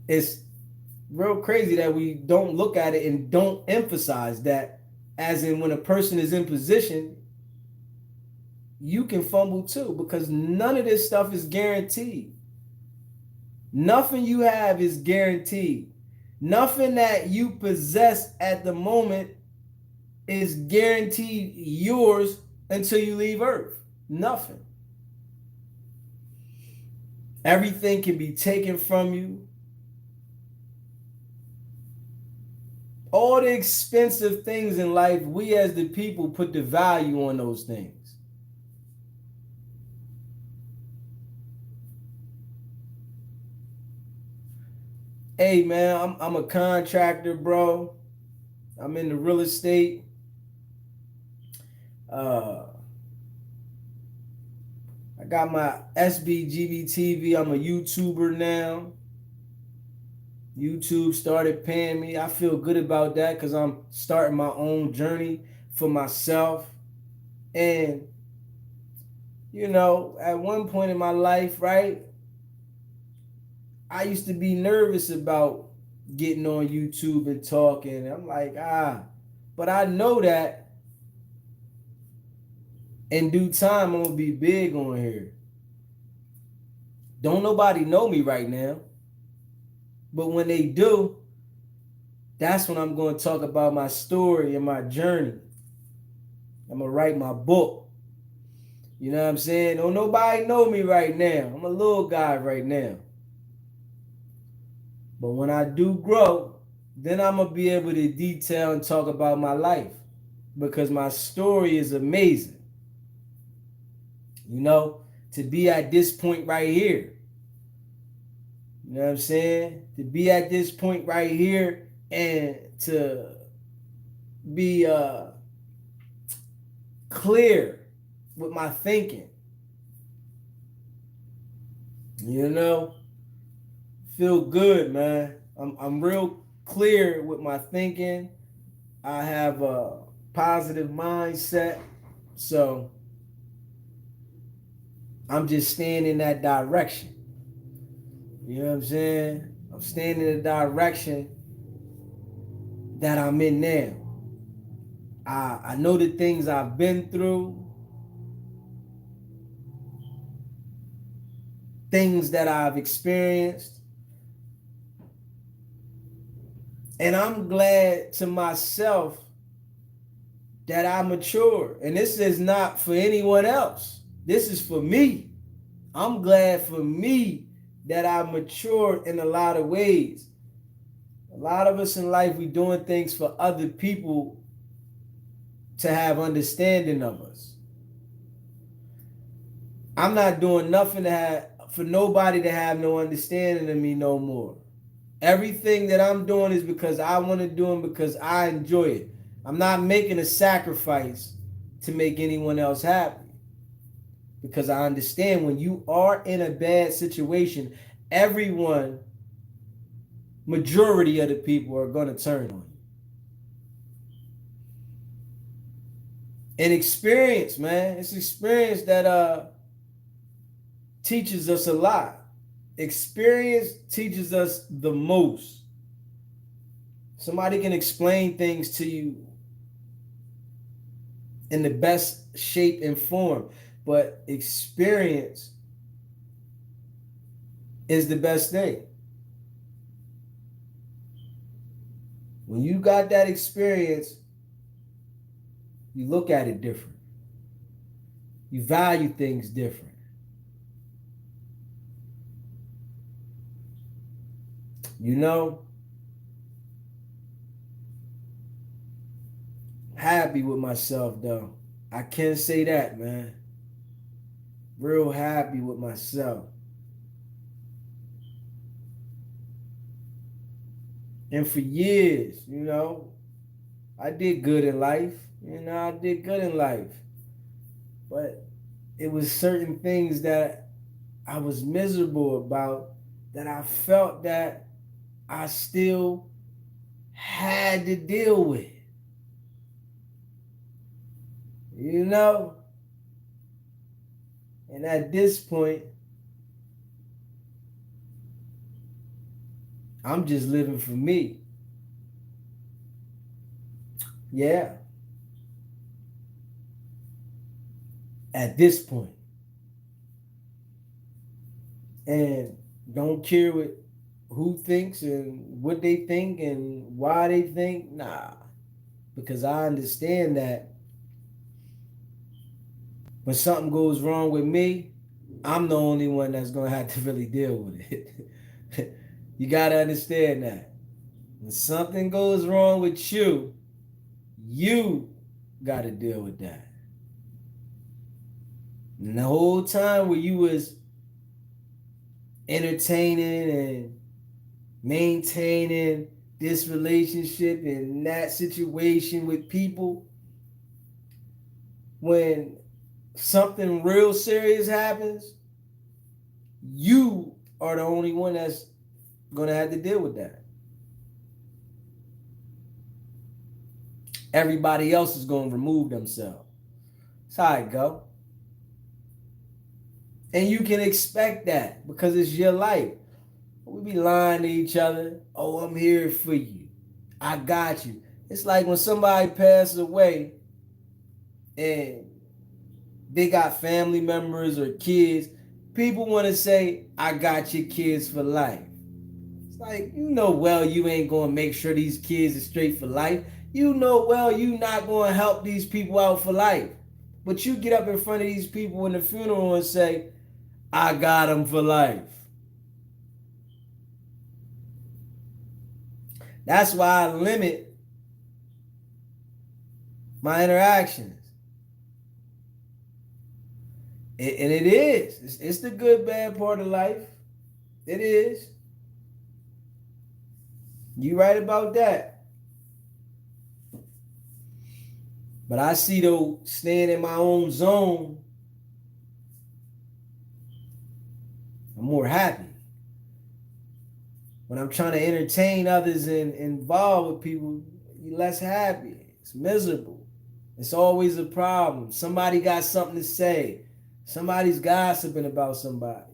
It's real crazy that we don't look at it and don't emphasize that, as in when a person is in position, you can fumble too, because none of this stuff is guaranteed. Nothing you have is guaranteed. Nothing that you possess at the moment is guaranteed yours until you leave Earth. Nothing. Everything can be taken from you. All the expensive things in life, we as the people put the value on those things. Hey man, I'm a contractor, bro. I'm in the real estate. I got my SBGB TV. I'm a YouTuber now. YouTube started paying me. I feel good about that because I'm starting my own journey for myself. And, you know, at one point in my life, right, I used to be nervous about getting on YouTube and talking. I'm like, but I know that in due time, I'm going to be big on here. Don't nobody know me right now. But when they do, that's when I'm going to talk about my story and my journey. I'm going to write my book. You know what I'm saying? Don't nobody know me right now. I'm a little guy right now. But when I do grow, then I'm going to be able to detail and talk about my life, because my story is amazing. You know, to be at this point right here. You know what I'm saying? To be at this point right here and to be clear with my thinking. You know? Feel good, man. I'm real clear with my thinking. I have a positive mindset. So I'm just staying in that direction. You know what I'm saying? I'm staying in the direction that I'm in now. I know the things I've been through, things that I've experienced, and I'm glad to myself that I matured. And this is not for anyone else. This is for me. I'm glad for me that I matured in a lot of ways. A lot of us in life, we doing things for other people to have understanding of us. I'm not doing nothing for nobody to have no understanding of me no more. Everything that I'm doing is because I want to do it, because I enjoy it. I'm not making a sacrifice to make anyone else happy. Because I understand when you are in a bad situation, everyone, majority of the people are going to turn on you. And experience, man. It's experience that teaches us a lot. Experience teaches us the most. Somebody can explain things to you in the best shape and form, but experience is the best thing. When you got that experience, you look at it different. You value things different. You know, happy with myself though. I can say that, man. Real happy with myself. And for years, I did good in life. I did good in life. But it was certain things that I was miserable about that I felt that I still had to deal with. And at this point, I'm just living for me. Yeah. At this point. And don't care what who thinks and what they think and why they think. Nah. Because I understand that when something goes wrong with me, I'm the only one that's going to have to really deal with it. You got to understand that. When something goes wrong with you got to deal with that. And the whole time where you was entertaining and maintaining this relationship and that situation with people, when something real serious happens, you are the only one that's going to have to deal with that. Everybody else is going to remove themselves. That's how it go. And you can expect that because it's your life. We be lying to each other. Oh, I'm here for you. I got you. It's like when somebody passes away and they got family members or kids, people want to say, I got your kids for life. It's like, well, you ain't going to make sure these kids are straight for life. Well, you not going to help these people out for life. But you get up in front of these people in the funeral and say, I got them for life. That's why I limit my interactions. And it is. It's the good, bad part of life. It is. You right about that. But I see though, staying in my own zone, I'm more happy. When I'm trying to entertain others and involve with people, you're less happy. It's miserable. It's always a problem. Somebody got something to say. Somebody's gossiping about somebody.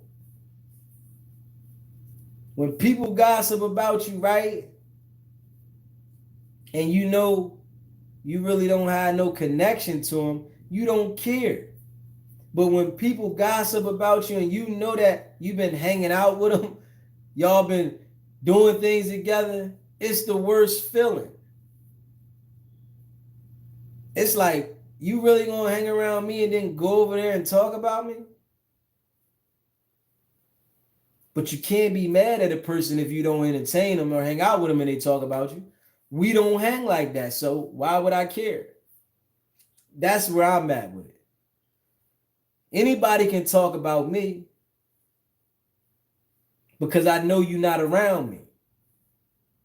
When people gossip about you, right? And you really don't have no connection to them, you don't care. But when people gossip about you and you know that you've been hanging out with them, y'all been doing things together, it's the worst feeling. It's like, you really gonna hang around me and then go over there and talk about me? But you can't be mad at a person if you don't entertain them or hang out with them and they talk about you. We don't hang like that, so why would I care? That's where I'm at with it. Anybody can talk about me because I know you're not around me.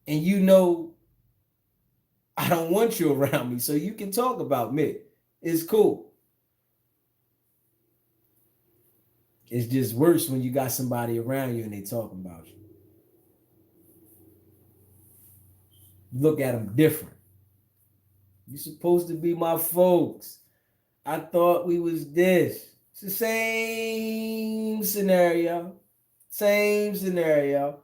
And I don't want you around me, so you can talk about me. It's cool. It's just worse when you got somebody around you and they talking about you. Look at them different. You're supposed to be my folks. I thought we was this. It's the same scenario. Same scenario.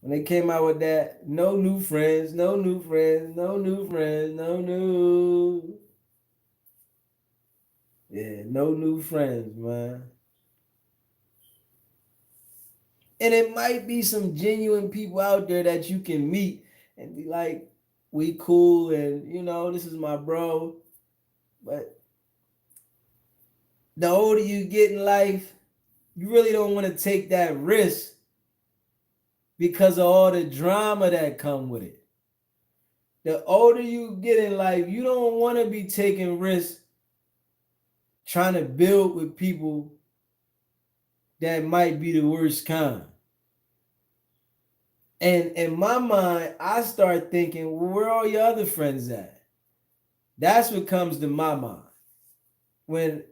When they came out with that, no new friends, no new friends, no new friends, no new. Yeah, no new friends, man. And it might be some genuine people out there that you can meet and be like, we cool, and this is my bro. But the older you get in life, you really don't want to take that risk because of all the drama that come with it. The older you get in life, you don't want to be taking risks trying to build with people that might be the worst kind. And in my mind, I start thinking, well, where are all your other friends at? That's what comes to my mind. When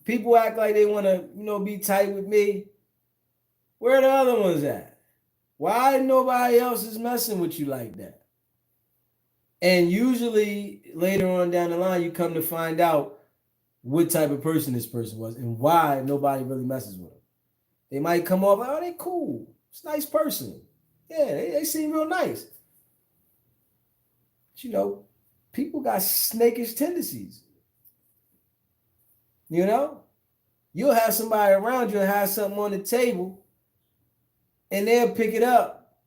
people act like they want to, be tight with me, where are the other ones at? Why nobody else is messing with you like that? And usually later on down the line, you come to find out what type of person this person was and why nobody really messes with them. They might come off like, oh, they cool. It's a nice person. Yeah, they seem real nice. But, people got snakish tendencies. You'll have somebody around you and have something on the table, and they'll pick it up.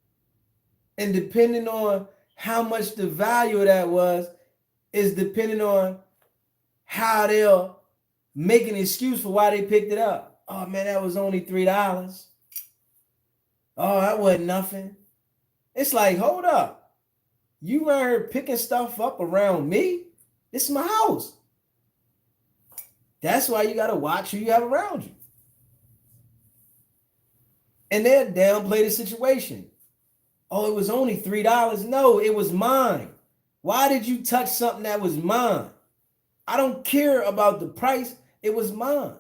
And depending on how much the value of that was, is depending on how they'll make an excuse for why they picked it up. Oh man, that was only $3. Oh, that wasn't nothing. It's like, hold up. You weren't picking stuff up around me? This is my house. That's why you got to watch who you have around you. And they'll downplay the situation. Oh, it was only $3. No, it was mine. Why did you touch something that was mine? I don't care about the price. It was mine.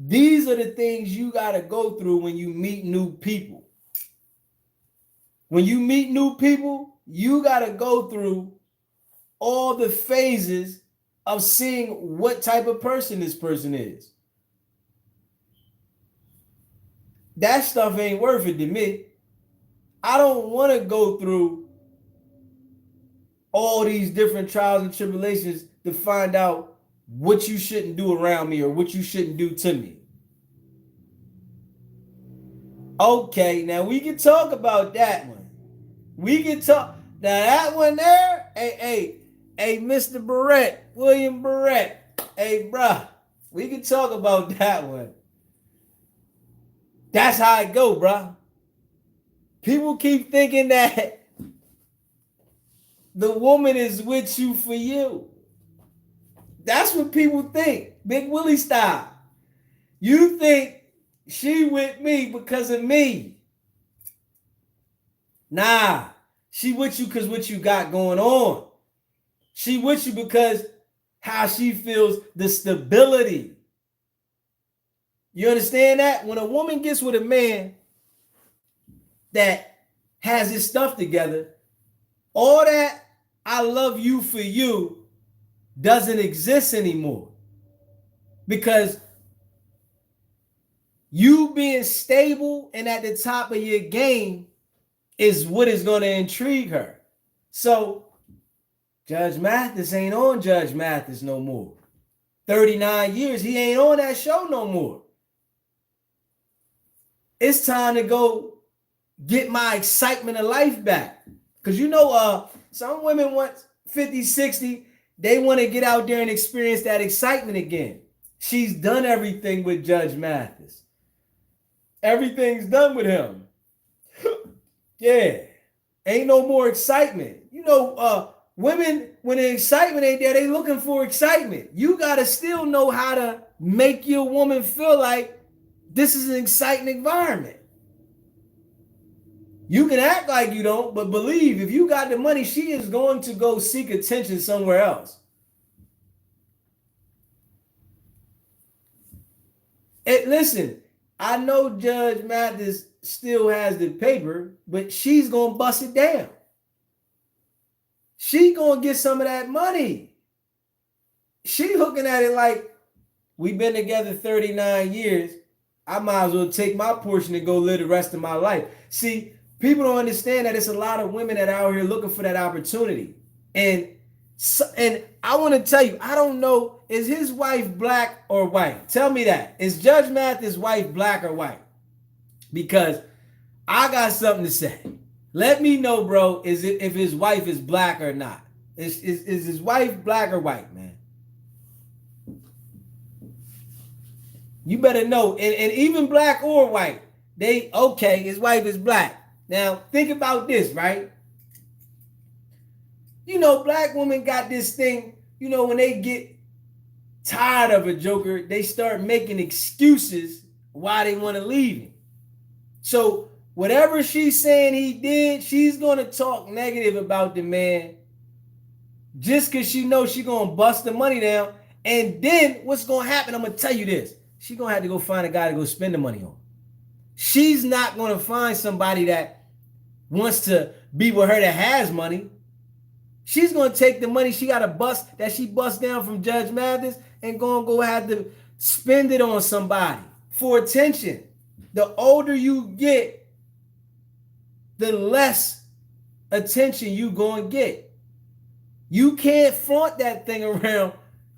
These are the things you got to go through when you meet new people. When you meet new people, you got to go through all the phases of seeing what type of person this person is. That stuff ain't worth it to me. I don't want to go through all these different trials and tribulations to find out what you shouldn't do around me or what you shouldn't do to me. Okay, now we can talk about that one. We can talk. Now that one there, hey, Mr. Barrett, William Barrett. Hey, bruh, we can talk about that one. That's how it go, bruh. People keep thinking that the woman is with you for you. That's what people think. Big Willie style. You think she with me because of me. Nah, she with you because what you got going on. She with you because how she feels the stability. You understand that? When a woman gets with a man that has his stuff together, all that I love you for you doesn't exist anymore. Because you being stable and at the top of your game is what is going to intrigue her. So Judge Mathis ain't on Judge Mathis no more. 39 years, he ain't on that show no more. It's time to go get my excitement of life back. Because some women want 50, 60, they want to get out there and experience that excitement again. She's done everything with Judge Mathis. Everything's done with him. Yeah. Ain't no more excitement. Women, when the excitement ain't there, they looking for excitement. You got to still know how to make your woman feel like this is an exciting environment. You can act like you don't, but believe if you got the money, she is going to go seek attention somewhere else. Listen, I know Judge Mathis still has the paper, but she's going to bust it down. She going to get some of that money. She looking at it like, we've been together 39 years. I might as well take my portion and go live the rest of my life. See, people don't understand that it's a lot of women that are out here looking for that opportunity. And I want to tell you, I don't know, is his wife black or white? Tell me that. Is Judge Mathis' wife black or white? because I got something to say. Let me know, bro, is it if his wife is black or not? Is his wife black or white, man? You better know. And even black or white, his wife is black. Now, think about this, right? You know, black women got this thing, you know, when they get tired of a joker, they start making excuses why they want to leave him. So whatever she's saying he did, she's going to talk negative about the man just because she knows she's going to bust the money down. And then what's going to happen, I'm going to tell you this. She's going to have to go find a guy to go spend the money on. She's not going to find somebody that wants to be with her that has money. She's going to take the money she got to bust, that she bust down from Judge Mathis, and go have to spend it on somebody for attention. The older you get, the less attention you going to get. You can't flaunt that thing around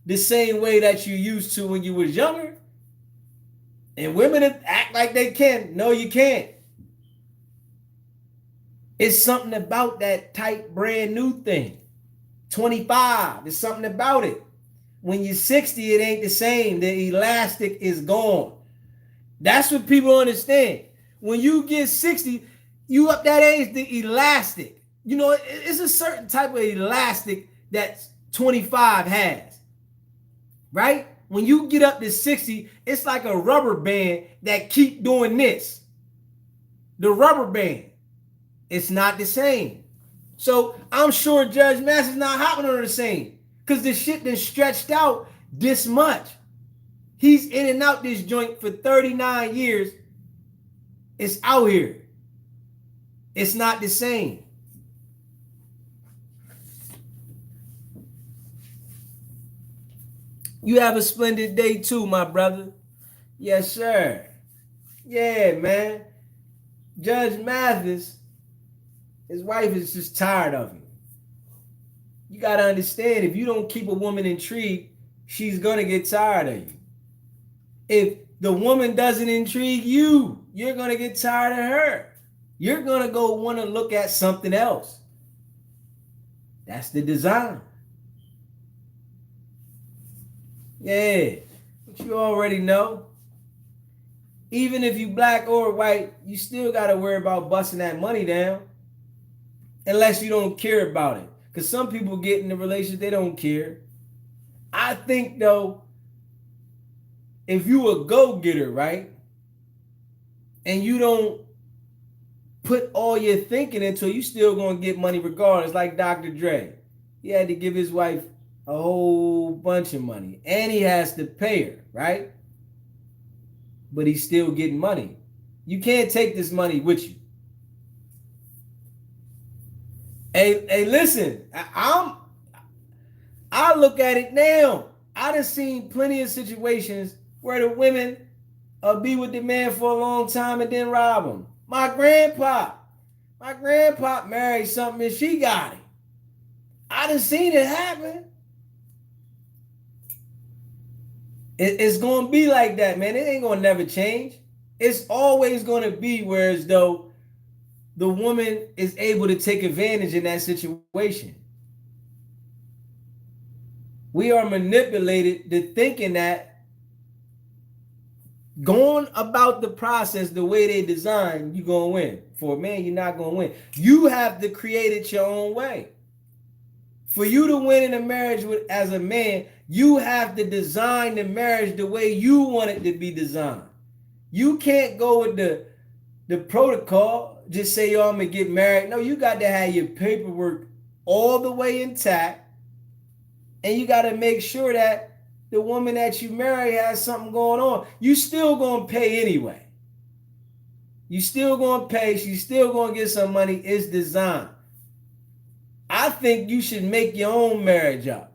the same way that you used to when you was younger. And women act like they can. No, you can't. It's something about that tight brand new thing. 25, there's something about it. When you're 60, it ain't the same. The elastic is gone. That's what people understand. When you get 60, you up that age, the elastic. You know, it's a certain type of elastic that 25 has. Right? When you get up to 60, it's like a rubber band that keep doing this. The rubber band. It's not the same. So I'm sure Judge Mathis is not hopping on the same because the shit done stretched out this much. He's in and out this joint for 39 years. It's out here. It's not the same. You have a splendid day too, my brother. Yes, sir. Yeah, man. Judge Mathis, his wife is just tired of him. You got to understand, if you don't keep a woman intrigued, she's going to get tired of you. If the woman doesn't intrigue you, you're going to get tired of her. You're going to go want to look at something else. That's the design. Yeah, but you already know. Even if you black or white, you still got to worry about busting that money down. Unless you don't care about it. Because some people get in a relationship, they don't care. I think, though, if you a go-getter, right, and you don't put all your thinking into it, you still going to get money regardless, like Dr. Dre. He had to give his wife a whole bunch of money, and he has to pay her, right? But he's still getting money. You can't take this money with you. Hey, listen, I look at it now. I done seen plenty of situations where the women be with the man for a long time and then rob him. My grandpa married something and she got it. I done seen it happen. It's going to be like that, man. It ain't going to never change. It's always going to be where as though the woman is able to take advantage in that situation. We are manipulated to thinking that going about the process the way they design, you're going to win. For a man, you're not going to win. You have to create it your own way. For you to win in a marriage as a man, you have to design the marriage the way you want it to be designed. You can't go with the protocol. Just say, yo, I'm going to get married. No, you got to have your paperwork all the way intact. And you got to make sure that the woman that you marry has something going on. You still going to pay anyway. You still going to pay. She's still going to get some money. It's designed. I think you should make your own marriage up.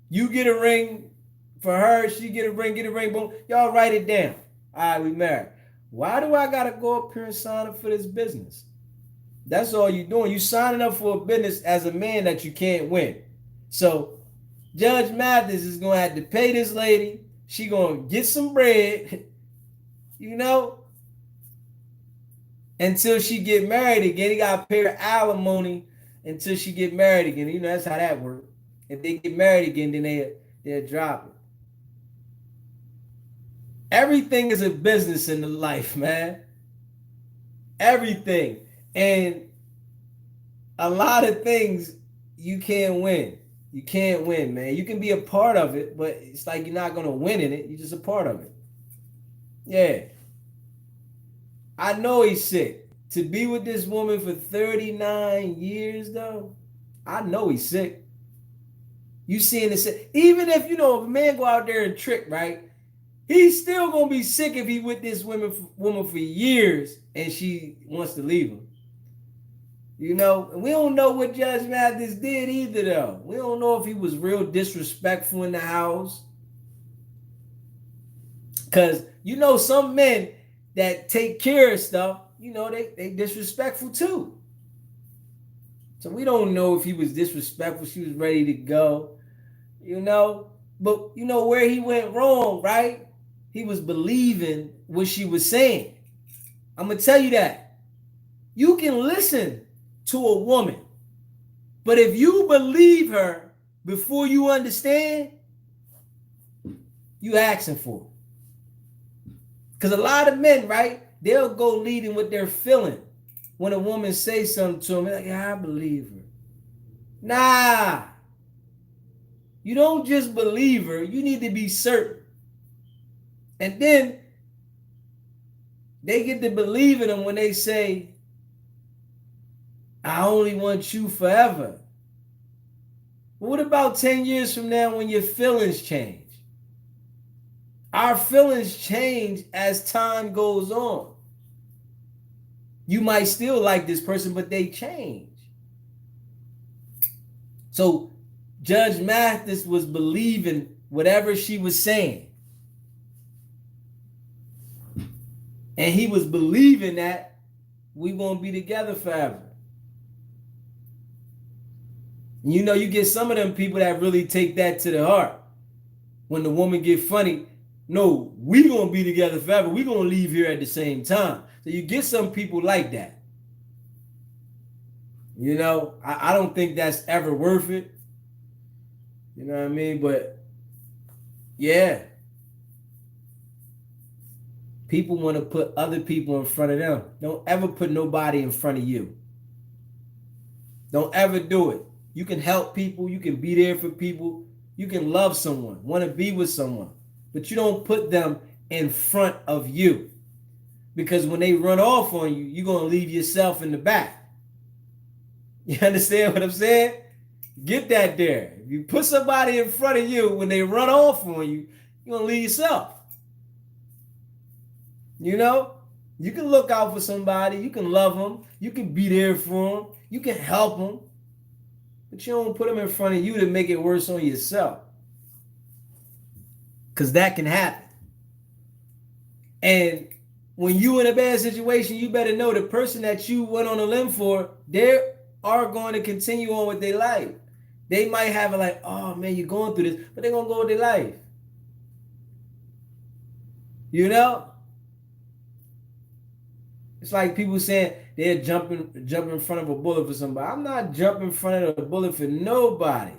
You get a ring for her. She get a ring, boom. Y'all write it down. All right, we married. Why do I got to go up here and sign up for this business? That's all you're doing. You signing up for a business as a man that you can't win. So Judge Mathis is going to have to pay this lady. She going to get some bread, you know, until she get married again. He got to pay her alimony until she get married again. You know, that's how that works. If they get married again, then they'll drop it. Everything is a business in the life, man. Everything. And a lot of things you can't win. You can't win, man. You can be a part of it, but it's like you're not going to win in it. You're just a part of it. Yeah. I know he's sick. To be with this woman for 39 years, though, I know he's sick. You seeing this? Even if, if a man go out there and trick, right? He's still going to be sick if he with this woman for years and she wants to leave him. We don't know what Judge Mathis did either, though. We don't know if he was real disrespectful in the house. Because, some men that take care of stuff, they disrespectful too. So we don't know if he was disrespectful. She was ready to go, But, where he went wrong, right? He was believing what she was saying. I'm going to tell you that. You can listen to a woman, but if you believe her before you understand, you asking for it. Because a lot of men, right, they'll go leading what they're feeling when a woman says something to them. Like, yeah, I believe her. Nah. You don't just believe her. You need to be certain. And then they get to believe in them when they say, I only want you forever. But what about 10 years from now when your feelings change? Our feelings change as time goes on. You might still like this person, but they change. So Judge Mathis was believing whatever she was saying. And he was believing that we won't be together forever. You get some of them people that really take that to the heart. When the woman get funny, no, we gonna be together forever. We gonna leave here at the same time. So you get some people like that. I don't think that's ever worth it. You know what I mean? But yeah. People want to put other people in front of them. Don't ever put nobody in front of you. Don't ever do it. You can help people. You can be there for people. You can love someone, want to be with someone. But you don't put them in front of you. Because when they run off on you, you're going to leave yourself in the back. You understand what I'm saying? Get that there. If you put somebody in front of you, when they run off on you, you're going to leave yourself. You can look out for somebody. You can love them. You can be there for them. You can help them. But you don't put them in front of you to make it worse on yourself. Because that can happen. And when you in a bad situation, you better know the person that you went on a limb for, they are going to continue on with their life. They might have it like, oh man, you're going through this, but they're going to go with their life. It's like people saying they're jumping in front of a bullet for somebody. I'm not jumping in front of a bullet for nobody.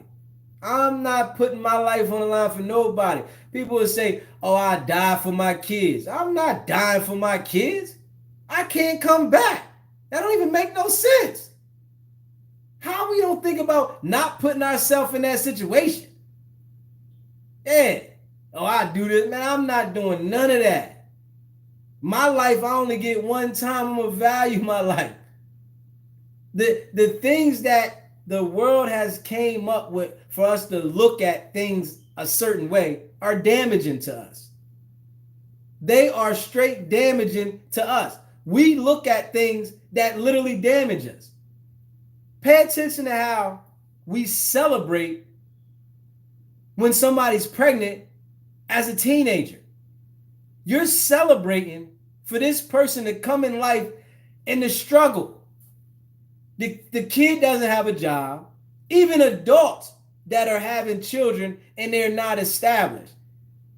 I'm not putting my life on the line for nobody. People will say, oh, I die for my kids. I'm not dying for my kids. I can't come back. That don't even make no sense. How we don't think about not putting ourselves in that situation? Yeah. Oh, I do this. Man, I'm not doing none of that. My life, I only get one time. I'm going to value my life. The things that the world has came up with for us to look at things a certain way are damaging to us. They are straight damaging to us. We look at things that literally damage us. Pay attention to how we celebrate when somebody's pregnant as a teenager. You're celebrating for this person to come in life and to struggle. The kid doesn't have a job. Even adults that are having children and they're not established.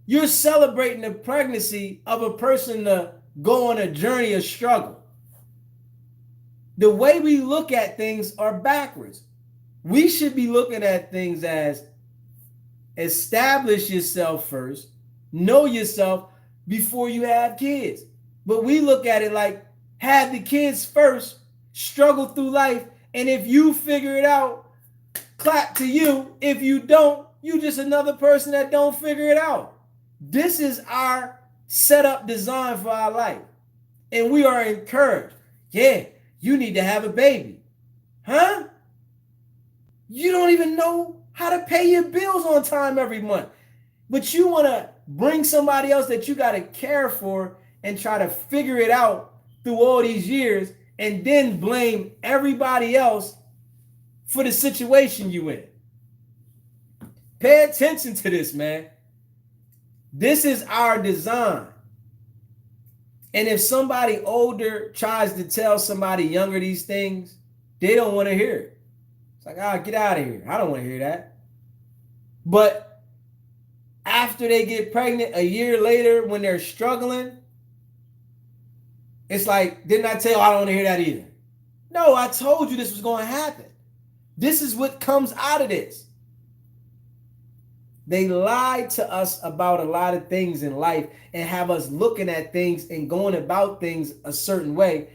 You're celebrating the pregnancy of a person to go on a journey of struggle. The way we look at things are backwards. We should be looking at things as establish yourself first, know yourself before you have kids. But we look at it like have the kids first, struggle through life, and if you figure it out, clap to you. If you don't, you just another person that don't figure it out. This is our setup design for our life. And we are encouraged. Yeah, you need to have a baby. Huh? You don't even know how to pay your bills on time every month. But you want to bring somebody else that you got to care for and try to figure it out through all these years and then blame everybody else for the situation you in. Pay attention to this, man. This is our design. And if somebody older tries to tell somebody younger these things, they don't want to hear it. It's like, get out of here. I don't want to hear that. But after they get pregnant a year later when they're struggling, it's like, didn't I tell you I don't want to hear that either? No, I told you this was going to happen. This is what comes out of this. They lied to us about a lot of things in life and have us looking at things and going about things a certain way,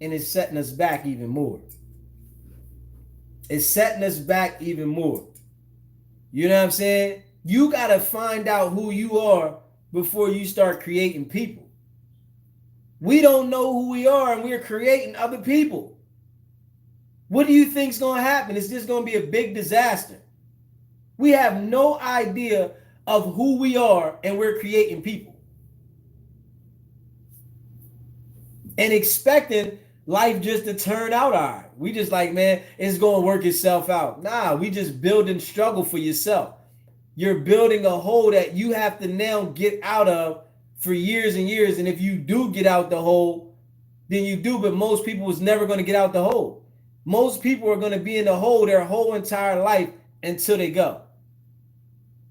and it's setting us back even more. It's setting us back even more. You know what I'm saying? You got to find out who you are before you start creating people. We don't know who we are and we're creating other people. What do you think is going to happen? It's just going to be a big disaster. We have no idea of who we are and we're creating people. And expecting life just to turn out all right. We just like, man, it's going to work itself out. Nah, we just building struggle for yourself. You're building a hole that you have to now get out of for years and years. And if you do get out the hole, then you do. But most people was never going to get out the hole. Most people are going to be in the hole their whole entire life until they go.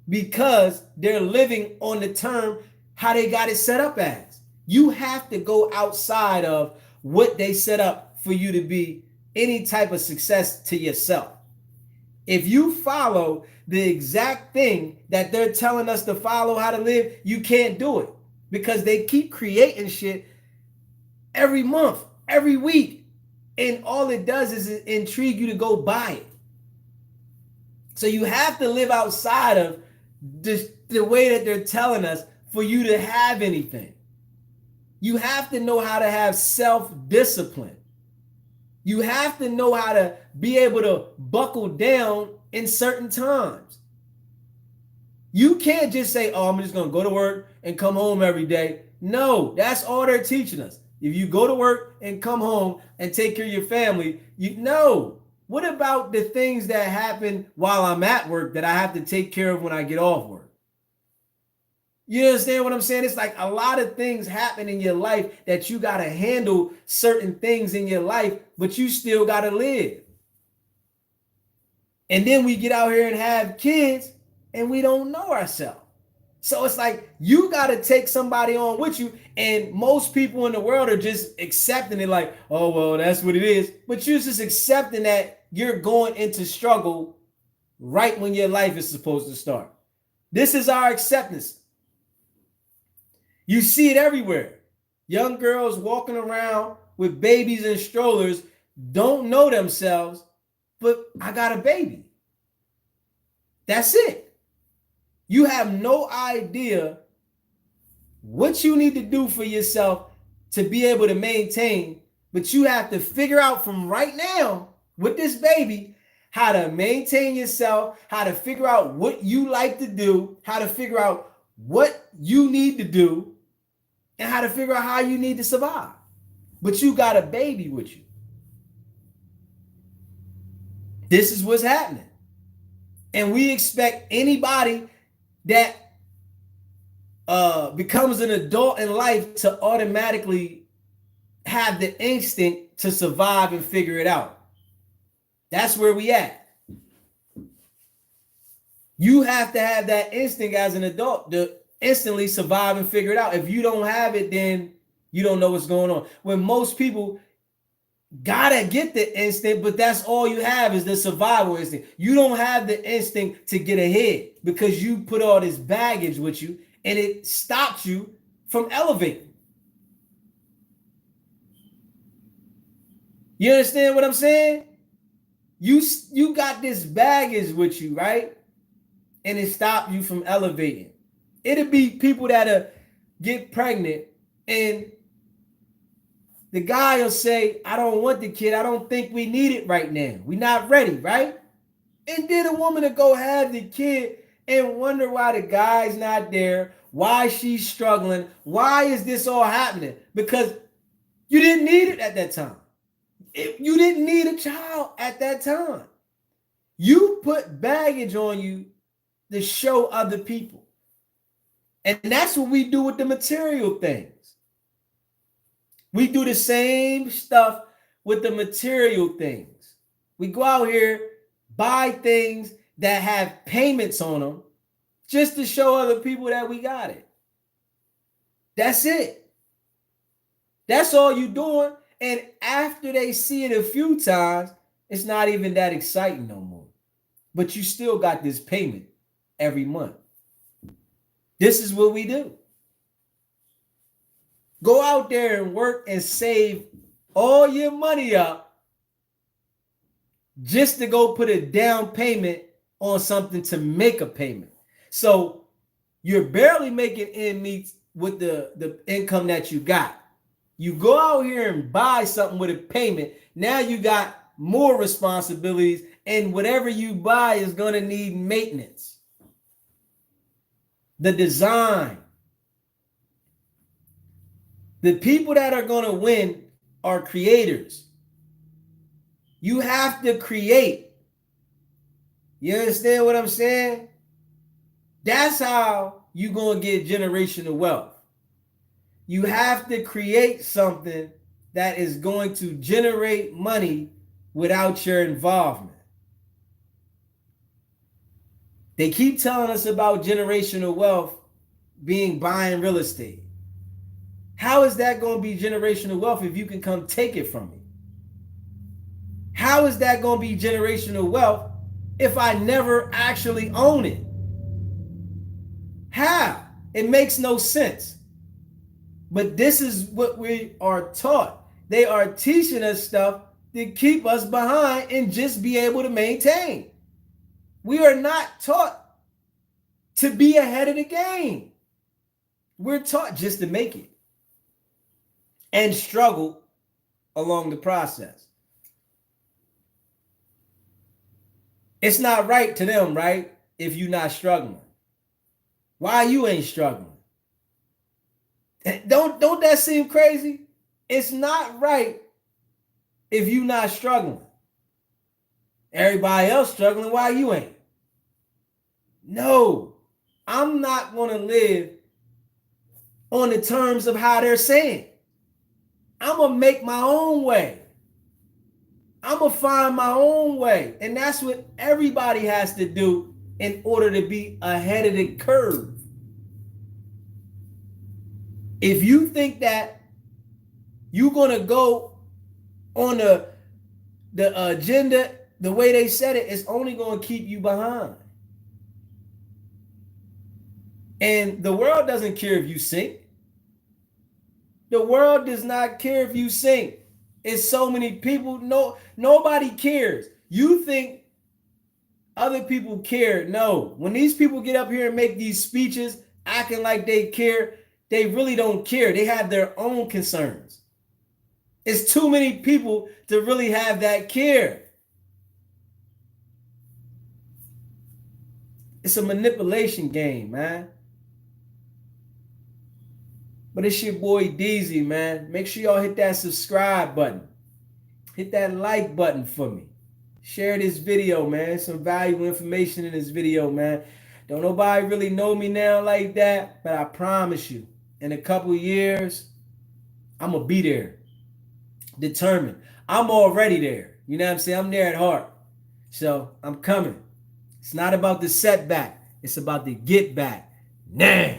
Because they're living on the term how they got it set up as. You have to go outside of what they set up for you to be any type of success to yourself. If you follow the exact thing that they're telling us to follow how to live, you can't do it because they keep creating shit every month, every week. And all it does is intrigue you to go buy it. So you have to live outside of the way that they're telling us for you to have anything. You have to know how to have self-discipline. You have to know how to be able to buckle down in certain times. You can't just say, oh, I'm just going to go to work and come home every day. No, that's all they're teaching us. If you go to work and come home and take care of your family, you know. What about the things that happen while I'm at work that I have to take care of when I get off work? You understand what I'm saying? It's like a lot of things happen in your life that you got to handle certain things in your life, but you still got to live. And then we get out here and have kids and we don't know ourselves. So it's like you got to take somebody on with you. And most people in the world are just accepting it like, oh, well, that's what it is. But you're just accepting that you're going into struggle right when your life is supposed to start. This is our acceptance. You see it everywhere. Young girls walking around with babies and strollers don't know themselves, but I got a baby. That's it. You have no idea what you need to do for yourself to be able to maintain, but you have to figure out from right now with this baby how to maintain yourself, how to figure out what you like to do, how to figure out what you need to do, and how to figure out how you need to survive. But you got a baby with you. This is what's happening. And we expect anybody that becomes an adult in life to automatically have the instinct to survive and figure it out. That's where we at. You have to have that instinct as an adult to instantly survive and figure it out. If you don't have it, then you don't know what's going on. When most people gotta get the instinct, but that's all you have is the survival instinct. You don't have the instinct to get ahead because you put all this baggage with you and it stops you from elevating. You understand what I'm saying? You got this baggage with you, right? And it stopped you from elevating. It'll be people that get pregnant and the guy will say, I don't want the kid. I don't think we need it right now. We're not ready, right? And then a woman to go have the kid and wonder why the guy's not there, why she's struggling, why is this all happening? Because you didn't need it at that time. You didn't need a child at that time. You put baggage on you to show other people. And that's what we do with the material things. We do the same stuff with the material things. We go out here, buy things that have payments on them just to show other people that we got it. That's it. That's all you're doing. And after they see it a few times, it's not even that exciting no more. But you still got this payment every month. This is what we do. Go out there and work and save all your money up just to go put a down payment on something to make a payment. So you're barely making ends meet with the income that you got. You go out here and buy something with a payment. Now you got more responsibilities, and whatever you buy is going to need maintenance. The design. The people that are going to win are creators. You have to create. You understand what I'm saying? That's how you're going to get generational wealth. You have to create something that is going to generate money without your involvement. They keep telling us about generational wealth being buying real estate. How is that going to be generational wealth if you can come take it from me? How is that going to be generational wealth if I never actually own it? How? It makes no sense. But this is what we are taught. They are teaching us stuff to keep us behind and just be able to maintain. We are not taught to be ahead of the game. We're taught just to make it and struggle along the process. It's not right to them, right? If you're not struggling. Why you ain't struggling? Don't that seem crazy? It's not right if you're not struggling. Everybody else struggling, why you ain't? No, I'm not going to live on the terms of how they're saying. I'm going to make my own way. I'm going to find my own way. And that's what everybody has to do in order to be ahead of the curve. If you think that you're going to go on the agenda the way they said it, it's only going to keep you behind. And the world doesn't care if you sink. The world does not care if you sink. It's so many people. Nobody cares. You think other people care. No. When these people get up here and make these speeches acting like they care, they really don't care. They have their own concerns. It's too many people to really have that care. It's a manipulation game, man. But it's your boy DZ, man. Make sure y'all hit that subscribe button. Hit that like button for me. Share this video, man. Some valuable information in this video, man. Don't nobody really know me now like that, but I promise you, in a couple years, I'm going to be there. Determined. I'm already there. You know what I'm saying? I'm there at heart. So I'm coming. It's not about the setback. It's about the get back. Nah.